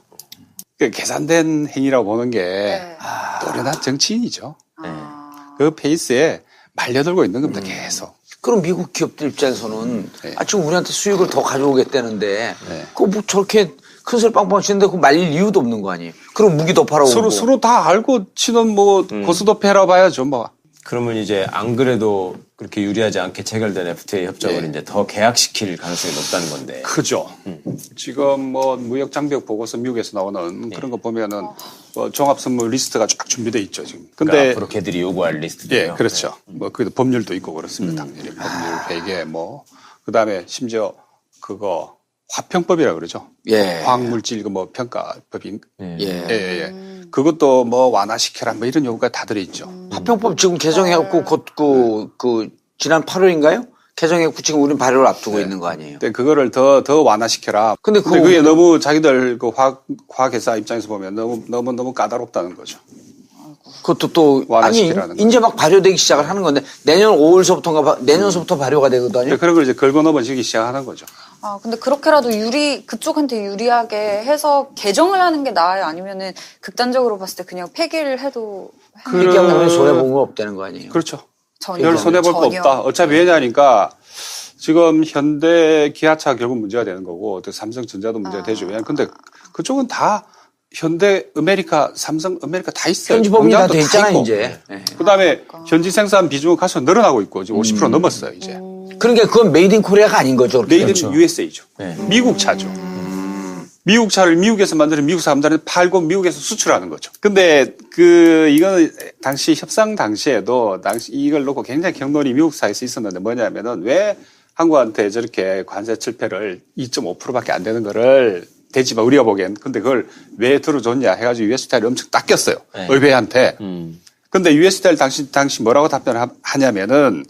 계산된 행위라고 보는 게 네. 노련한 정치인이죠. 아. 그 페이스에 말려들고 있는 겁니다. 계속. 그럼 미국 기업들 입장에서는 네. 지금 우리한테 수익을 더 가져오겠다는데 네. 그거 뭐 저렇게 큰 소리 빵빵 치는데 그거 말릴 이유도 없는 거 아니에요? 그럼 무기 더 팔아오고. 서로 다 알고 치는 뭐 고스톱 패라 봐야죠. 뭐. 그러면 이제 안 그래도 그렇게 유리하지 않게 체결된 FTA 협정을 이제 더 계약시킬 가능성이 높다는 건데. 크죠. 지금 뭐 무역 장벽 보고서 미국에서 나오는 그런 거 보면은 뭐 종합 선물 리스트가 쫙 준비돼 있죠 지금. 그러니까 근데 앞으로 걔들이 요구할 리스트예요. 예, 그렇죠. 뭐 거기도 법률도 있고 그렇습니다. 당연히 법률 베개 뭐 그다음에 심지어 그거 화평법이라 그러죠. 예. 화학물질 뭐 평가법인. 예. 그것도 뭐 완화시켜라 뭐 이런 요구가 다 들어 있죠. 화평법 지금 개정해갖고 곧 지난 8월인가요? 개정해갖고 지금 우린 발효를 앞두고 있는 거 아니에요? 근데 그거를 더 완화시켜라. 근데 그게 너무 자기들 그 화학회사 입장에서 보면 너무 까다롭다는 거죠. 그것도 또 아니 완화시키라는 이제 막 발효되기 시작을 하는 건데 내년 5월서부터인가 내년서부터 발효가 되거든요. 그런 걸 이제 걸고 넘어지기 시작하는 거죠. 아, 근데 그렇게라도 그쪽한테 유리하게 해서 개정을 하는 게 나아요? 아니면은 극단적으로 봤을 때 그냥 폐기를 해도 폐기하면 손해본 거 없다는 거 아니에요? 그렇죠. 전혀. 별 손해볼 거 전혀. 없다. 어차피 왜냐니까 지금 현대 기아차 결국 문제가 되는 거고 또 삼성전자도 문제가 되죠. 왜냐면 근데 그쪽은 다 현대 아메리카, 삼성 아메리카 다 있어요. 현지법이 다 공장도 돼 있잖아 있고. 이제. 네. 그다음에 현지 생산 비중은 가서 늘어나고 있고 지금 50% 넘었어요 이제. 그러니까 그건 메이드 인 코리아가 아닌 거죠. 그렇게. 메이드 인 USA죠. 네. 미국 차죠. 미국 차를 미국에서 만드는 미국 사람들한테 팔고 미국에서 수출하는 거죠. 근데 이거는 당시 협상 당시에도 이걸 놓고 굉장히 경론이 미국 사회에서 있었는데 뭐냐면은 왜 한국한테 저렇게 관세 철폐를 2.5%밖에 안 되는 거를 되지만 우리가 보기엔 근데 그걸 왜 들어줬냐 해가지고 USSR이 엄청 닦였어요. 네. 의회한테. 근데 USSR 당시 뭐라고 답변하냐면은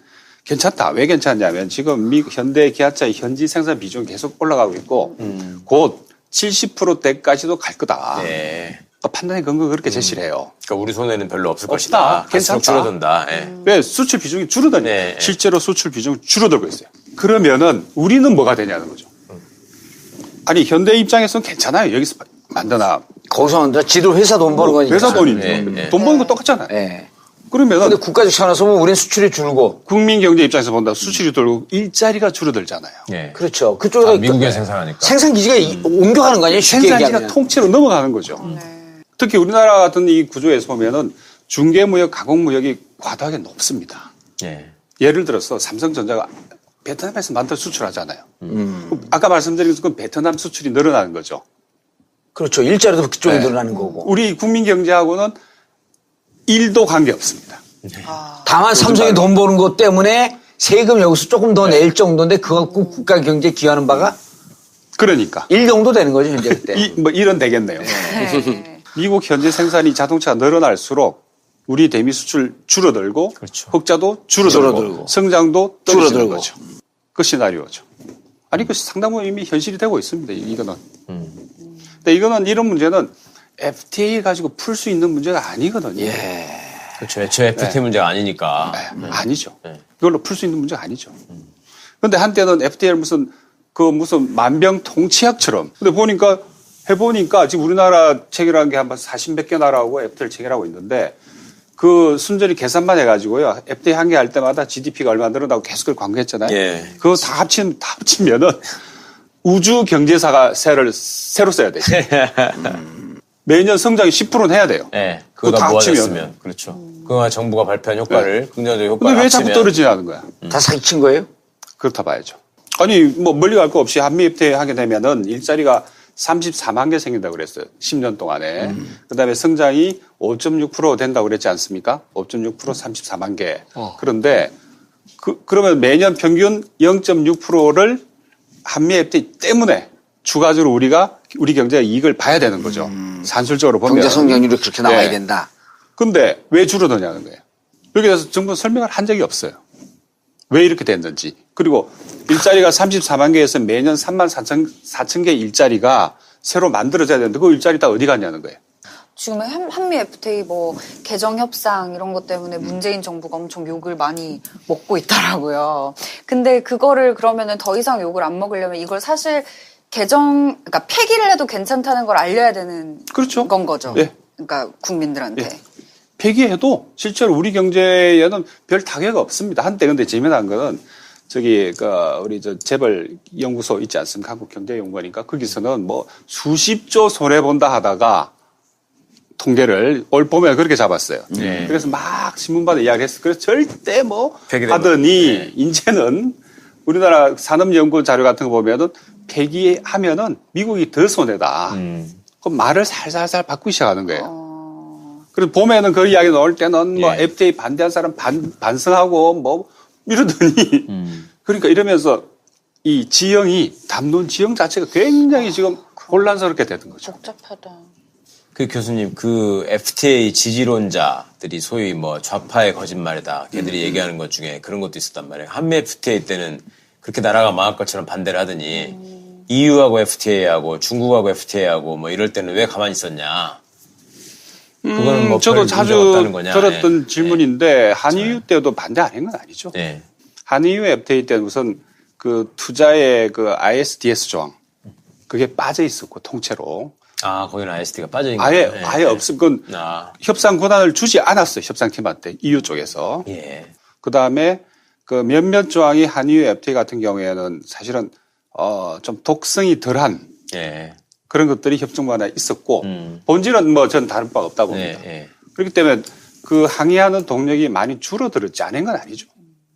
괜찮다. 왜 괜찮냐면 지금 미국 현대 기아차의 현지 생산 비중이 계속 올라가고 있고 곧 70%대까지도 갈 거다. 네. 판단의 근거 그렇게 제시를 해요. 그러니까 우리 손에는 별로 없을 없다. 것이다. 괜찮다. 줄어든다. 예. 왜 수출 비중이 줄어드냐. 네. 실제로 수출 비중이 줄어들고 있어요. 그러면은 우리는 뭐가 되냐는 거죠. 아니 현대 입장에서는 괜찮아요. 여기서 만드나. 거기서 지도 회사 돈 버는 거니까. 회사 돈이죠. 네. 돈 버는 거 똑같잖아요. 네. 그러면은 근데 국가적 차원에서 보면 우린 수출이 줄고. 국민 경제 입장에서 본다. 수출이 줄고 일자리가 줄어들잖아요. 예. 그렇죠. 그쪽에다 미국에 생산하니까. 생산 기지가 옮겨가는 거 아니에요? 쉽게 생산지가 얘기하면. 통째로 넘어가는 거죠. 특히 우리나라 같은 이 구조에서 보면은 중개무역, 가공무역이 과도하게 높습니다. 예. 예를 들어서 삼성전자가 베트남에서 만들 수출하잖아요. 아까 말씀드린 그 베트남 수출이 늘어나는 거죠. 그렇죠. 일자리도 그쪽에 네. 늘어나는 거고. 우리 국민 경제하고는 1도 관계 없습니다. 다만 삼성이 돈 버는 것 때문에 세금 여기서 조금 더 낼 정도인데 그거 갖고 국가 경제에 기여하는 바가 그러니까 1 정도 되는 거죠, 현재 그때. 이런 되겠네요. 미국 현재 생산이 자동차가 늘어날수록 우리 대미 수출 줄어들고 그렇죠. 흑자도 줄어들고, 줄어들고. 성장도 떨어지는 줄어들고. 거죠. 그 시나리오죠. 아니 그 상당 부분 이미 현실이 되고 있습니다. 이거는. 근데 이거는 이런 문제는 FTA 가지고 풀 수 있는 문제가 아니거든요. 그렇죠. 애초에 FTA 문제가 아니니까. 아니죠. 네. 이걸로 풀 수 있는 문제가 아니죠. 근데 한때는 FTA를 무슨 만병통치약처럼. 근데 해보니까 지금 우리나라 체결한 게 한 40몇 개 나라하고 FTA를 체결하고 있는데 그 순전히 계산만 해가지고요. FTA 한 개 할 때마다 GDP가 얼마 늘어나고 계속 그걸 광고했잖아요. 예. 그거 다 합치면은 우주 경제사가 새로 써야 돼요. 매년 성장이 10%는 해야 돼요. 예. 그거 그거 다 다 합치면. 모아졌으면. 그렇죠. 그동안 정부가 발표한 효과를, 긍정적 효과를 근데 왜 자꾸 합치면 떨어지냐는 거야. 다 사기친 거예요? 그렇다 봐야죠. 아니, 뭐 멀리 갈 거 없이 한미 FTA 하게 되면은 일자리가 34만 개 생긴다고 그랬어요. 10년 동안에. 그다음에 성장이 5.6% 된다고 그랬지 않습니까? 5.6% 34만 개. 그런데 그러면 매년 평균 0.6%를 한미 FTA 때문에 추가적으로 우리 경제의 이익을 봐야 되는 거죠. 산술적으로 보면. 경제 성장률이 그렇게 나와야 네. 된다. 근데 왜 줄어드냐는 거예요. 여기에 대해서 정부는 설명을 한 적이 없어요. 왜 이렇게 됐는지. 그리고 일자리가 34만 개에서 매년 3만 4천 개 일자리가 새로 만들어져야 되는데 그 일자리 다 어디 갔냐는 거예요. 지금 한미 FTA 뭐 개정 협상 이런 것 때문에 문재인 정부가 엄청 욕을 많이 먹고 있더라고요. 근데 그거를 그러면은 더 이상 욕을 안 먹으려면 이걸 사실 그러니까 폐기를 해도 괜찮다는 걸 알려야 되는 그렇죠. 건 거죠. 예. 그러니까 국민들한테. 예. 폐기해도 실제로 우리 경제에는 별 타격이 없습니다. 한때 근데 재미난 거는 우리 재벌 연구소 있지 않습니까? 한국경제연구원이니까 거기서는 뭐 수십조 손해본다 하다가 통계를 올 봄에 그렇게 잡았어요. 네. 그래서 막 신문반에 이야기를 했어요. 그래서 절대 폐기된 하더니 네. 이제는 우리나라 산업연구 자료 같은 거 보면은 폐기하면은 미국이 더 손해다. 그럼 말을 살살살 바꾸기 시작하는 거예요. 그래서 봄에는 그 이야기 나올 때는 뭐 예. FTA 반대한 사람 반성하고 뭐 이러더니 그러니까 이러면서 이 담론 지형 자체가 굉장히 지금 혼란스럽게 되는 거죠. 복잡하다. 그 교수님, 그 FTA 지지론자들이 소위 뭐 좌파의 거짓말이다. 걔들이 얘기하는 것 중에 그런 것도 있었단 말이에요. 한미 FTA 때는 그렇게 나라가 망할 것처럼 반대를 하더니 EU하고 FTA하고 중국하고 FTA하고 뭐 이럴 때는 왜 가만히 있었냐. 그거는 뭐 저도 별 자주 문제가 없다는 거냐. 들었던 예. 질문인데 한EU 때도 반대 안 한 건 아니죠. 예. 한EU FTA 때는 우선 그 투자의 그 ISDS 조항 그게 빠져 있었고 통째로 아, 거기는 ISD가 빠져 있는 아예 거예요. 아예 없음. 그건 아, 협상 권한을 주지 않았어요. 협상팀한테 EU 쪽에서. 예. 그 다음에 그 몇몇 조항이 한EU FTA 같은 경우에는 사실은 좀 독성이 덜한 예. 그런 것들이 협정관에 있었고 본질은 뭐 전 다른 바가 없다고 봅니다. 예. 그렇기 때문에 그 항의하는 동력이 많이 줄어들었지 않은 건 아니죠.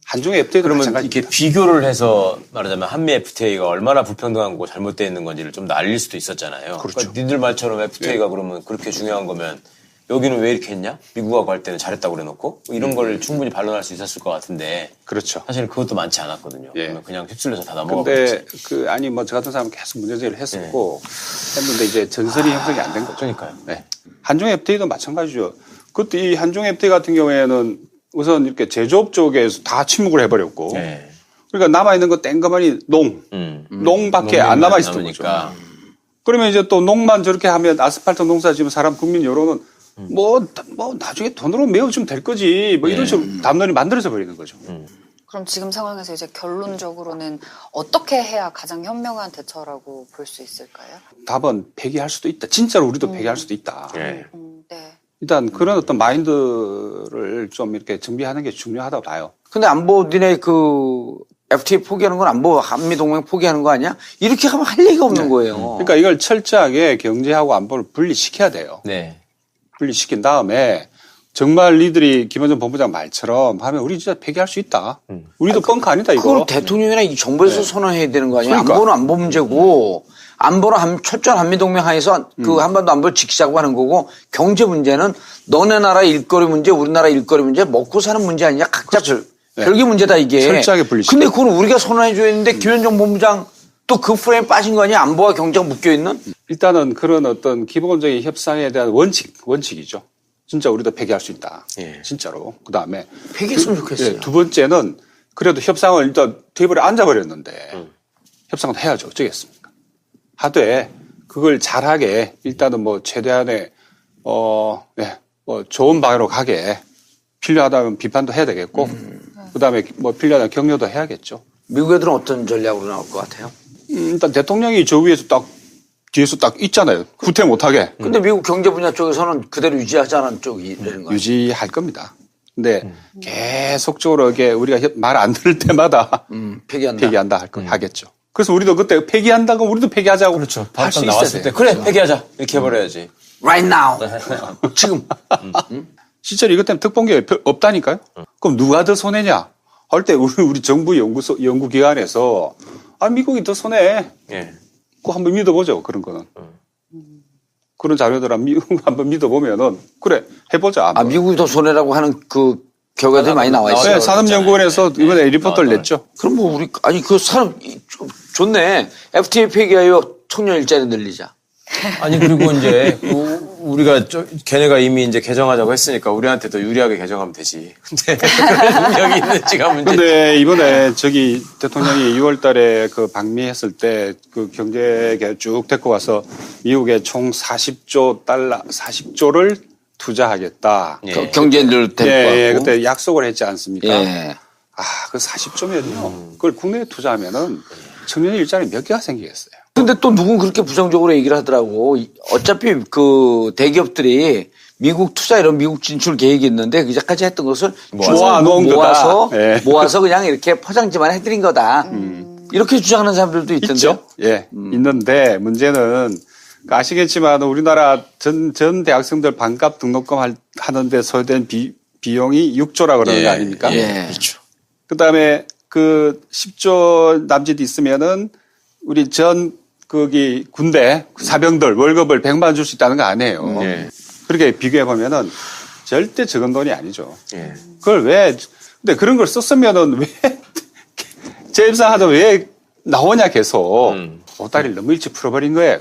한중의 FTA도 그러면 마찬가지입니다. 이렇게 비교를 해서 말하자면 한미 FTA가 얼마나 불평등한 거고 잘못되어 있는 건지를 좀 더 알릴 수도 있었잖아요. 그렇죠. 그러니까 니들 말처럼 FTA가 그러면 그렇게 중요한 거면 여기는 왜 이렇게 했냐? 미국하고 할 때는 잘했다고 그래놓고 뭐 이런 걸 충분히 반론할 수 있었을 것 같은데 그렇죠. 사실 그것도 많지 않았거든요. 예. 그러면 그냥 휩쓸려서 다 넘어가고 근데 아니 뭐 저 같은 사람은 계속 문제제기를 했었고 했는데 이제 전선이 형성이 안 된 거죠. 그러니까요. 네. 한중 FTA도 마찬가지죠. 그때 이 한중 FTA 같은 경우에는 우선 이렇게 제조업 쪽에서 다 침묵을 해버렸고 네. 그러니까 남아있는 거 땡그마니 농밖에 안 남아있었던 거죠. 그러면 이제 또 농만 저렇게 하면 아스팔트 농사 지으면 사람 국민 여론은 뭐 나중에 돈으로 메워주면 될 거지 뭐 이런 식으로 담론이 만들어져 버리는 거죠. 그럼 지금 상황에서 이제 결론적으로는 어떻게 해야 가장 현명한 대처라고 볼 수 있을까요? 답은 폐기할 수도 있다. 진짜로 우리도 폐기할 수도 있다. 네. 네. 일단 그런 어떤 마인드를 좀 이렇게 정비하는 게 중요하다고 봐요. 근데 안보 니네 그 FTA 포기하는 건 안보 한미동맹 포기하는 거 아니야? 이렇게 하면 할 얘기가 없는 거예요. 그러니까 이걸 철저하게 경제하고 안보를 분리시켜야 돼요. 네. 분리시킨 다음에 정말 니들이 김원준 본부장 말처럼 하면 우리 진짜 폐기할 수 있다. 우리도 뻥카 아니다 이거. 그걸 대통령이나 이 정부에서 선언해야 되는 거 아니야? 그러니까. 안보는 안보 문제고 안보는 철저한 한미동맹 하에서 그 한반도 안보를 지키자고 하는 거고 경제 문제는 너네 나라 일거리 문제, 우리나라 일거리 문제, 먹고 사는 문제 아니냐? 각자 별개 문제다 이게. 철저하게 분리시켜. 근데 그건 우리가 선언해 줘야 되는데 김현정 본부장 또 그 프레임에 빠진 거 아니야? 안보와 경제가 묶여 있는? 일단은 그런 어떤 기본적인 협상에 대한 원칙이죠. 진짜 우리도 폐기할 수 있다. 예. 진짜로. 그 다음에 폐기했으면 좋겠어요. 두 번째는 그래도 협상을 일단 테이블에 앉아버렸는데 협상은 해야죠. 어쩌겠습니까? 하되 그걸 잘하게 일단은 뭐 최대한의 뭐 좋은 방향으로 가게 필요하다면 비판도 해야 되겠고 그다음에 뭐 필요하다면 격려도 해야겠죠. 미국 애들은 어떤 전략으로 나올 것 같아요? 일단 대통령이 저 위에서 뒤에서 딱 있잖아요. 구태 못하게. 근데 미국 경제 분야 쪽에서는 그대로 유지하자는 쪽이 되는 거예요. 유지할 겁니다. 근데 계속적으로 이게 우리가 말 안 들을 때마다 폐기한다 하겠죠. 그래서 우리도 그때 폐기한다고 우리도 폐기하자고 그렇죠. 할 수 나왔을 때 그래 폐기하자 이렇게 해버려야지. Right now. 지금. 실제로 이것 때문에 특본계 없다니까요. 그럼 누가 더 손해냐? 할 때 우리 정부 연구기관에서 미국이 더 손해. 예. 그거 한번 믿어보죠. 그런 거는. 그런 자료들 미국 한번 믿어보면은 그래 해보자. 미국이 더 손해라고 하는 그 결과들이 많이 나와 있어요. 네, 산업연구원에서 이번에 리포트를 냈죠. 그럼 뭐 우리 그 사람 좋네. FTA 폐기하여 청년 일자리 늘리자. 아니 그리고 이제 우리가 걔네가 이미 이제 개정하자고 했으니까 우리한테 더 유리하게 개정하면 되지. 근데 그런 능력이 있는지가 문제. 근데 이번에 저기 대통령이 6월 달에 그 방미했을 때 그 경제계 쭉 데리고 가서 미국에 총 40조를 투자하겠다. 예. 경제인들 데리고 예, 왔고. 그때 약속을 했지 않습니까? 예. 그 40조면요. 그걸 국내에 투자하면은 청년 일자리 몇 개가 생기겠어요. 근데 또 누군 그렇게 부정적으로 얘기를 하더라고. 어차피 그 대기업들이 미국 투자 이런 미국 진출 계획이 있는데 그전까지 했던 것을 모아놓은 모아서 거다. 예. 모아서 그냥 이렇게 포장지만 해드린 거다. 이렇게 주장하는 사람들도 있던데요. 있죠. 예, 있는데 문제는 아시겠지만 우리나라 전 대학생들 반값 등록금 하는데 소요된 비용이 6조라 그러는 거 아닙니까? 예. 그렇죠. 그다음에 그 10조 남짓 있으면은 우리 거기 군대 사병들 월급을 100만 원 줄 수 있다는 거 아니에요. 예. 그렇게 비교해 보면은 절대 적은 돈이 아니죠. 예. 근데 그런 걸 썼으면은 왜 재입상하다 왜 나오냐 계속. 보따리를 너무 일찍 풀어버린 거예요.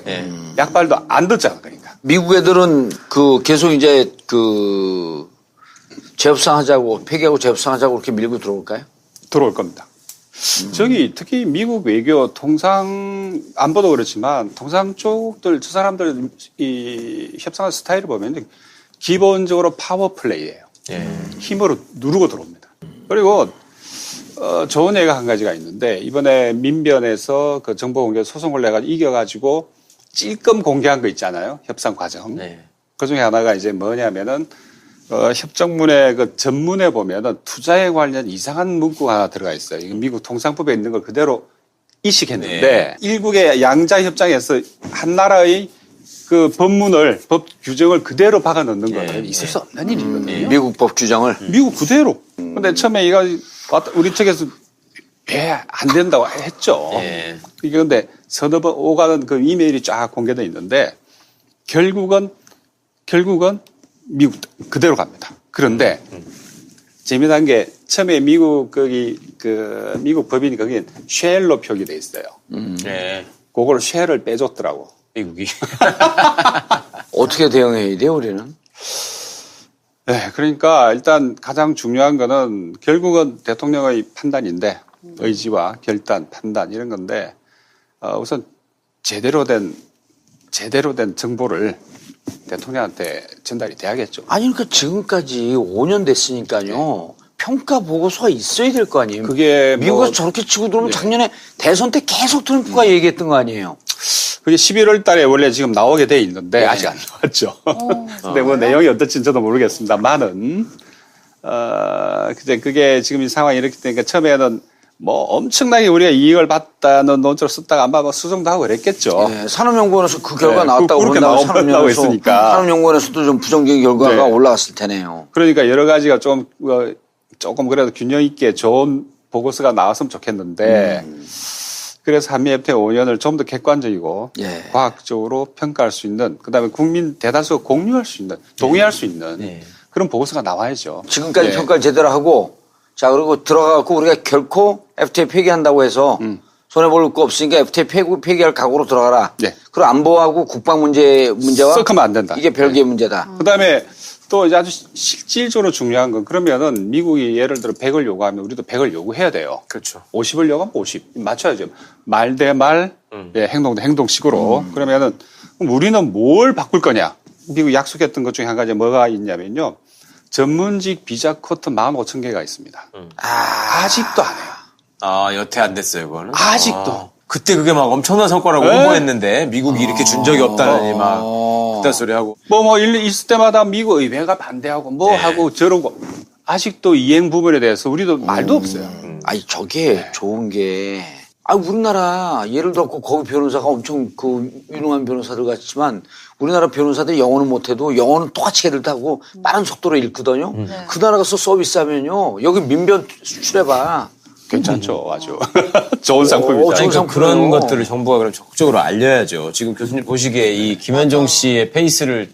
약발도 안 듣잖아, 그러니까. 미국 애들은 계속 이제 재협상하자고 폐기하고 재협상하자고 그렇게 밀고 들어올까요? 들어올 겁니다. 저기 특히 미국 외교 안보도 그렇지만 통상 쪽들 저 사람들 이 협상의 스타일을 보면 기본적으로 파워 플레이예요. 힘으로 누르고 들어옵니다. 그리고 좋은 예가 한 가지가 있는데 이번에 민변에서 그 정보공개 소송을 내가지고 이겨가지고 찔끔 공개한 거 있잖아요. 협상 과정. 그 중에 하나가 이제 뭐냐면은 협정문의 그 전문에 보면은 투자에 관련 이상한 문구가 하나 들어가 있어요. 이거 미국 통상법에 있는 걸 그대로 이식했는데 일국의 양자 협정에서 한 나라의 그 법 규정을 그대로 박아 넣는 거는 있을 수 없는 일이거든요. 미국 법 규정을. 미국 그대로. 근데 처음에 이거 우리 측에서 왜 안 된다고 했죠. 예. 이게 근데 서너 번 오가는 그 이메일이 쫙 공개돼 있는데 결국은 미국 그대로 갑니다. 그런데 재미난 게 처음에 미국 미국 법인이 거기에 쉘로 표기돼 있어요. 네. 그걸 쉘을 빼줬더라고. 미국이. 어떻게 대응해야 돼요, 우리는? 네, 그러니까 일단 가장 중요한 거는 결국은 대통령의 판단인데 의지와 결단, 판단 이런 건데 우선 제대로 된 정보를 대통령한테 전달이 돼야겠죠. 아니, 그러니까 지금까지 5년 됐으니까요. 평가 보고서가 있어야 될 거 아니에요. 그게 미국에서 저렇게 치고 들어오면 네. 작년에 대선 때 계속 트럼프가 얘기했던 거 아니에요. 그게 11월 달에 원래 지금 나오게 돼 있는데 아직 안 나왔죠. 근데 뭐 내용이 어떨지는 저도 모르겠습니다만은 그게 지금 이 상황이 이렇게 되니까 처음에는 뭐 엄청나게 우리가 이익을 봤다는 논조로 썼다가 아마 뭐 수정도 하고 그랬겠죠. 네, 산업연구원에서 그 결과 네, 나왔다고 그렇게 본다면 나오고 있으니까. 산업연구원에서도 좀 부정적인 결과가 네. 올라왔을 테네요. 그러니까 여러 가지가 조금 그래도 균형 있게 좋은 보고서가 나왔으면 좋겠는데 그래서 한미 FTA 5년을 좀 더 객관적이고 예. 과학적으로 평가할 수 있는 그다음에 국민 대다수가 공유할 수 있는 동의할 수 있는 그런 보고서가 나와야죠. 지금까지 예. 평가를 제대로 하고 자 그리고 들어가고 우리가 결코 FTA 폐기한다고 해서 손해볼 거 없으니까 FTA 폐기할 각오로 들어가라. 네. 그리고 안보하고 국방 문제와 썩하면 안 된다. 이게 별개의 문제다. 그다음에 또 이제 아주 실질적으로 중요한 건 그러면은 미국이 예를 들어 100을 요구하면 우리도 100을 요구해야 돼요. 그렇죠. 50을 요구하면 50 맞춰야죠. 말 대 말, 예, 행동 대 행동식으로. 그러면은 그럼 우리는 뭘 바꿀 거냐? 미국 약속했던 것 중에 한 가지 뭐가 있냐면요. 전문직 비자 쿼터 15,000개가 있습니다. 아직도 안 해요. 아, 여태 안 됐어요, 그거는. 아직도. 그때 그게 막 엄청난 성과라고 네. 홍보했는데 미국이 이렇게 준 적이 없다느니 막 그딴 소리 하고. 있을 때마다 미국 의회가 반대하고 뭐 네. 하고 저러고 아직도 이행 부분에 대해서 우리도 말도 없어요. 아니 저게 좋은 게 우리나라 예를 들어 거기 변호사가 엄청 그 유능한 변호사들 같지만 우리나라 변호사들이 영어는 못해도 영어는 똑같이 걔들 하고 빠른 속도로 읽거든요. 그 나라 가서 서비스하면요 여기 민변 수출해봐. 괜찮죠, 아주. 좋은 상품이죠. 좋은 그러니까 그런 것들을 정부가 그럼 적극적으로 알려야죠. 지금 교수님 보시기에 이 김현종 씨의 페이스를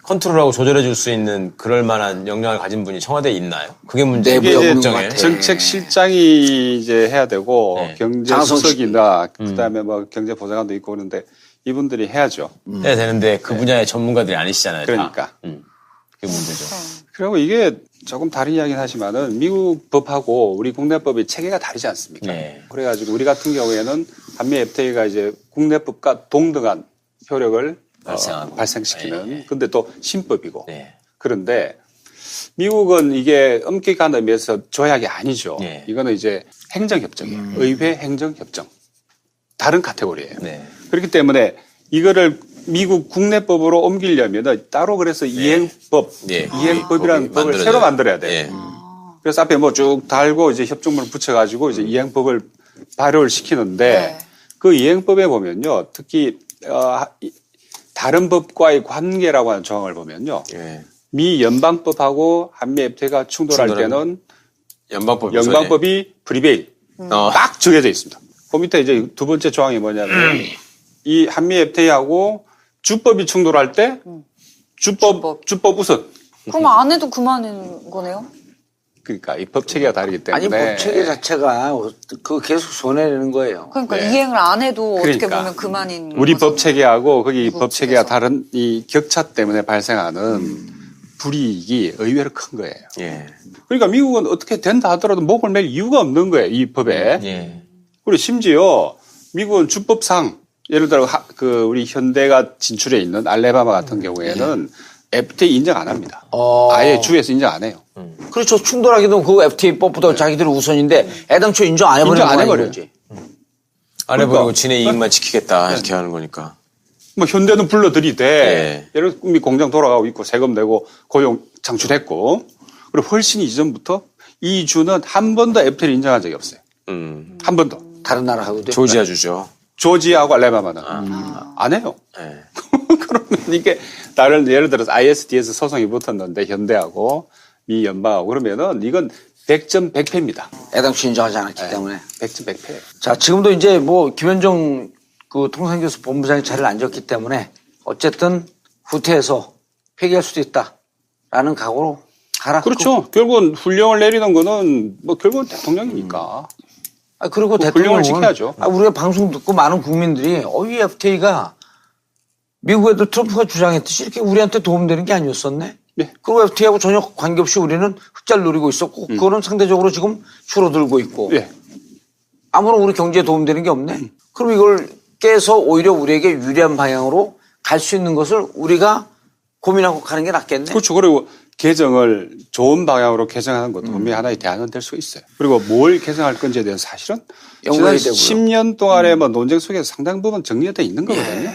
컨트롤하고 조절해 줄 수 있는 그럴 만한 역량을 가진 분이 청와대에 있나요? 그게 문제. 내부에 이게 없는 것 걱정이에요. 같아. 정책실장이 이제 해야 되고 네. 경제수석이나 그다음에 뭐 경제보좌관도 있고 그러는데 이분들이 해야죠. 해야 되는데 그 분야의 전문가들이 아니시잖아요. 다. 그러니까. 그게 문제죠. 그리고 이게 조금 다른 이야기는 하지만은 미국 법하고 우리 국내법이 체계가 다르지 않습니까? 네. 그래가지고 우리 같은 경우에는 한미 FTA가 이제 국내법과 동등한 효력을 발생시키는. 네. 근데 또 신법이고. 네. 그런데 미국은 이게 엄격한 의미에서 조약이 아니죠. 네. 이거는 이제 행정협정이에요. 의회 행정협정. 다른 카테고리예요. 네. 그렇기 때문에 이거를 미국 국내법으로 옮기려면 따로 그래서 이행법, 네. 이행법이라는 법을 만들어져요. 새로 만들어야 돼요. 예. 그래서 앞에 뭐 쭉 달고 이제 협정문을 붙여가지고 이제 이행법을 발효를 시키는데 네. 그 이행법에 보면요. 특히, 다른 법과의 관계라고 하는 조항을 보면요. 예. 미 연방법하고 한미 FTA가 충돌할 때는 연방법이 프리베일 딱 정해져 있습니다. 그 밑에 이제 두 번째 조항이 뭐냐면 이 한미 FTA하고 주법이 충돌할 때 주법 우선. 그럼 안 해도 그만인 거네요? 그러니까 이 법 체계가 다르기 때문에. 아니 법 체계 자체가 그 계속 손해내는 거예요. 그러니까 네. 이행을 안 해도 어떻게 그러니까. 보면 그만인 우리 거죠. 법 체계하고 거기 미국 법 체계가 측에서. 다른 이 격차 때문에 발생하는 불이익이 의외로 큰 거예요. 예. 그러니까 미국은 어떻게 된다 하더라도 목을 맬 이유가 없는 거예요. 이 법에. 예. 그리고 심지어 미국은 주법상 예를 들어 우리 현대가 진출해 있는 알래바마 같은 경우에는 FTA 인정 안 합니다. 아예 주에서 인정 안 해요. 그렇죠. 충돌하기도 그 FTA법보다 자기들이 우선인데 애당초 인정 안 해버리는 인정 안 해버려요. 거지. 안 해버리고 그러니까. 지네 이익만 지키겠다 이렇게 하는 거니까. 뭐 현대는 불러들이되 예. 예를 들어 공장 돌아가고 있고 세금 내고 고용 창출했고 그리고 훨씬 이전부터 이 주는 한 번도 FTA를 인정한 적이 없어요. 한 번도. 다른 나라하고도. 조지아 주죠. 조지아하고 알래바마는 안 해요. 예. 그러면 이게 다른 예를 들어서 ISDS 소송이 붙었는데 현대하고 미 연방하고 그러면은 이건 100점 100패입니다. 애당초 인정하지 않았기 때문에. 100점 100패. 자, 지금도 이제 뭐 김현종 그 통상교수 본부장이 자리를 앉았기 때문에 어쨌든 후퇴해서 회귀할 수도 있다라는 각오로 가라. 그렇죠. 결국은 훈령을 내리는 거는 뭐 결국은 대통령이니까. 그리고 뭐 대통령을 훈령을 지켜야죠. 우리가 방송 듣고 많은 국민들이 이 FTA가 미국에도 트럼프가 주장했듯이 이렇게 우리한테 도움되는 게 아니었었네. 네. 그리고 FTA하고 전혀 관계없이 우리는 흑자를 누리고 있었고 그거는 상대적으로 지금 줄어들고 있고 네. 아무런 우리 경제에 도움되는 게 없네. 그럼 이걸 깨서 오히려 우리에게 유리한 방향으로 갈 수 있는 것을 우리가 고민하고 가는 게 낫겠네. 그렇죠. 그리고 개정을 좋은 방향으로 개정하는 것도 분명히 하나의 대안은 될 수 있어요. 그리고 뭘 개정할 건지에 대해서 사실은 지난 연구해야 되고요. 10년 동안의 뭐 논쟁 속에서 상당 부분 정리가 돼 있는 거거든요.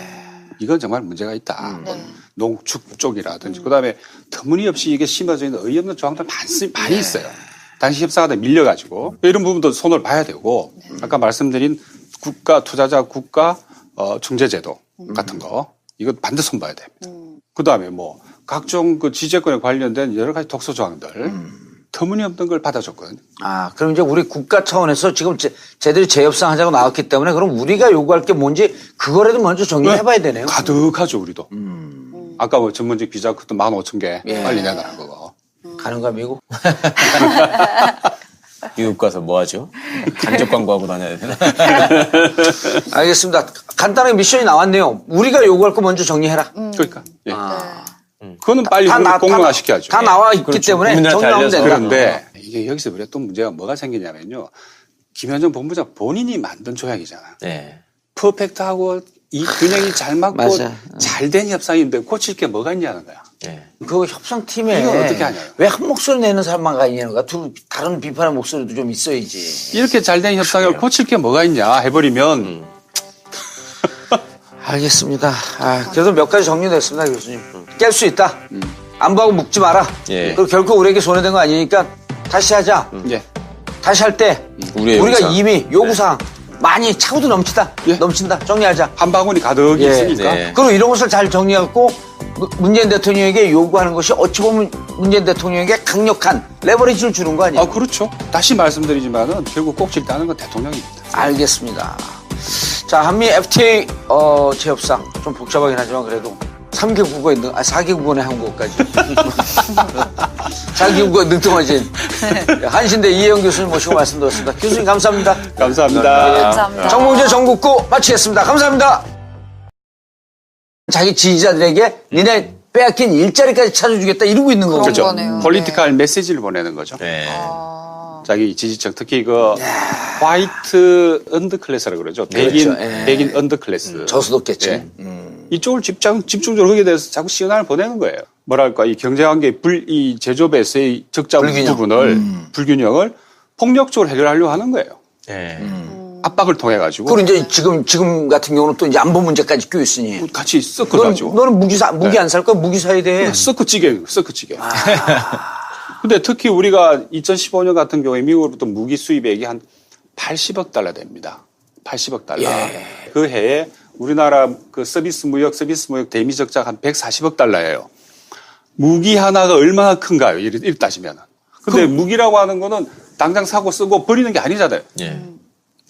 이건 정말 문제가 있다. 뭐 농축 쪽이라든지 그다음에 터무니없이 이게 심어져 있는 어이없는 조항들 많이 있어요. 당시 협상하다 밀려가지고 이런 부분도 손을 봐야 되고 아까 말씀드린 국가 투자자 국가 중재제도 같은 거 이거 반드시 손봐야 됩니다. 그다음에 뭐 각종 그 지재권에 관련된 여러 가지 독소 조항들 터무니없는 걸 받아줬거든요. 그럼 이제 우리 국가 차원에서 지금 쟤들이 재협상하자고 나왔기 때문에 그럼 우리가 요구할 게 뭔지 그거라도 먼저 정리해봐야 되네요. 가득하죠 우리도. 아까 뭐 전문직 비자 그것도 15,000개 빨리 내놔라 그거. 가는가 미국? 미국 가서 뭐 하죠? 간접 광고하고 다녀야 되나? 알겠습니다. 간단하게 미션이 나왔네요. 우리가 요구할 거 먼저 정리해라. 그러니까. 예. 그거는 빨리 공론화 시켜야죠. 다 나와 있기 그렇죠. 때문에 국민들한테 정리하면 알려서. 된다. 그런데 이게 여기서 우리가 또 문제가 뭐가 생기냐면요. 김현정 본부장 본인이 만든 조약이잖아. 네. 퍼펙트하고 이 균형이 잘 맞고 맞아. 잘 된 협상인데 고칠 게 뭐가 있냐는 거야. 네. 그 협상팀에 이걸 어떻게 하냐요. 왜 한 목소리 내는 사람만 가 있냐는 거야. 다른 비판의 목소리도 좀 있어야지. 이렇게 잘 된 협상을 고칠 게 뭐가 있냐 해버리면 알겠습니다. 그래도 몇 가지 정리됐습니다, 교수님. 깰 수 있다. 안보하고 묵지 마라. 예. 그리고 결코 우리에게 손해된 거 아니니까 다시 하자. 예. 다시 할 때 우리의 우리가 요구사항. 이미 요구사항 많이 차고도 넘친다. 정리하자. 한 바구니 가득 예. 있으니까 네. 그리고 이런 것을 잘 정리하고 문재인 대통령에게 요구하는 것이 어찌 보면 문재인 대통령에게 강력한 레버리지를 주는 거 아니에요? 그렇죠. 다시 말씀드리지만은 결국 꼭질 따는 건 대통령입니다. 알겠습니다. 자, 한미 FTA 재협상 좀 복잡하긴 하지만 그래도 3개 국어에 4개 국어네 한국어까지. 4개 국어에 능통하신 한신대 이혜영 교수님 모시고 말씀드렸습니다. 교수님 감사합니다. 감사합니다. 감사합니다. 정봉재 정국구 마치겠습니다. 감사합니다. 자기 지지자들에게 니네 빼앗긴 일자리까지 찾아주겠다 이러고 있는 거죠. 그렇죠. 거네요. 폴리티컬 메시지를 보내는 거죠. 네. 자기 지지층 특히 그 화이트 언더클래스라고 그러죠. 백인 그렇죠. 예. 백인 언더클래스. 저수도겠지. 예. 이쪽을 집중적으로 거기에 대해서 자꾸 시그널을 보내는 거예요. 뭐랄까 이 경제관계 이 제조업에서의 적자 불균형. 부분을 불균형을 폭력적으로 해결하려고 하는 거예요. 네. 압박을 통해 가지고 그리고 이제 지금 같은 경우는 또 이제 안보 문제까지 끼어 있으니. 같이 섞어가지고 너는 무기 안 살 거야? 무기 사야 돼. 섞어찌개. 근데 특히 우리가 2015년 같은 경우에 미국으로부터 무기 수입액이 한 80억 달러 됩니다. 80억 달러. 그 해에 우리나라 그 서비스 무역 대미 적자가 한 140억 달러예요. 무기 하나가 얼마나 큰가요? 이렇게 따지면. 근데 무기라고 하는 거는 당장 사고 쓰고 버리는 게 아니잖아요. 예.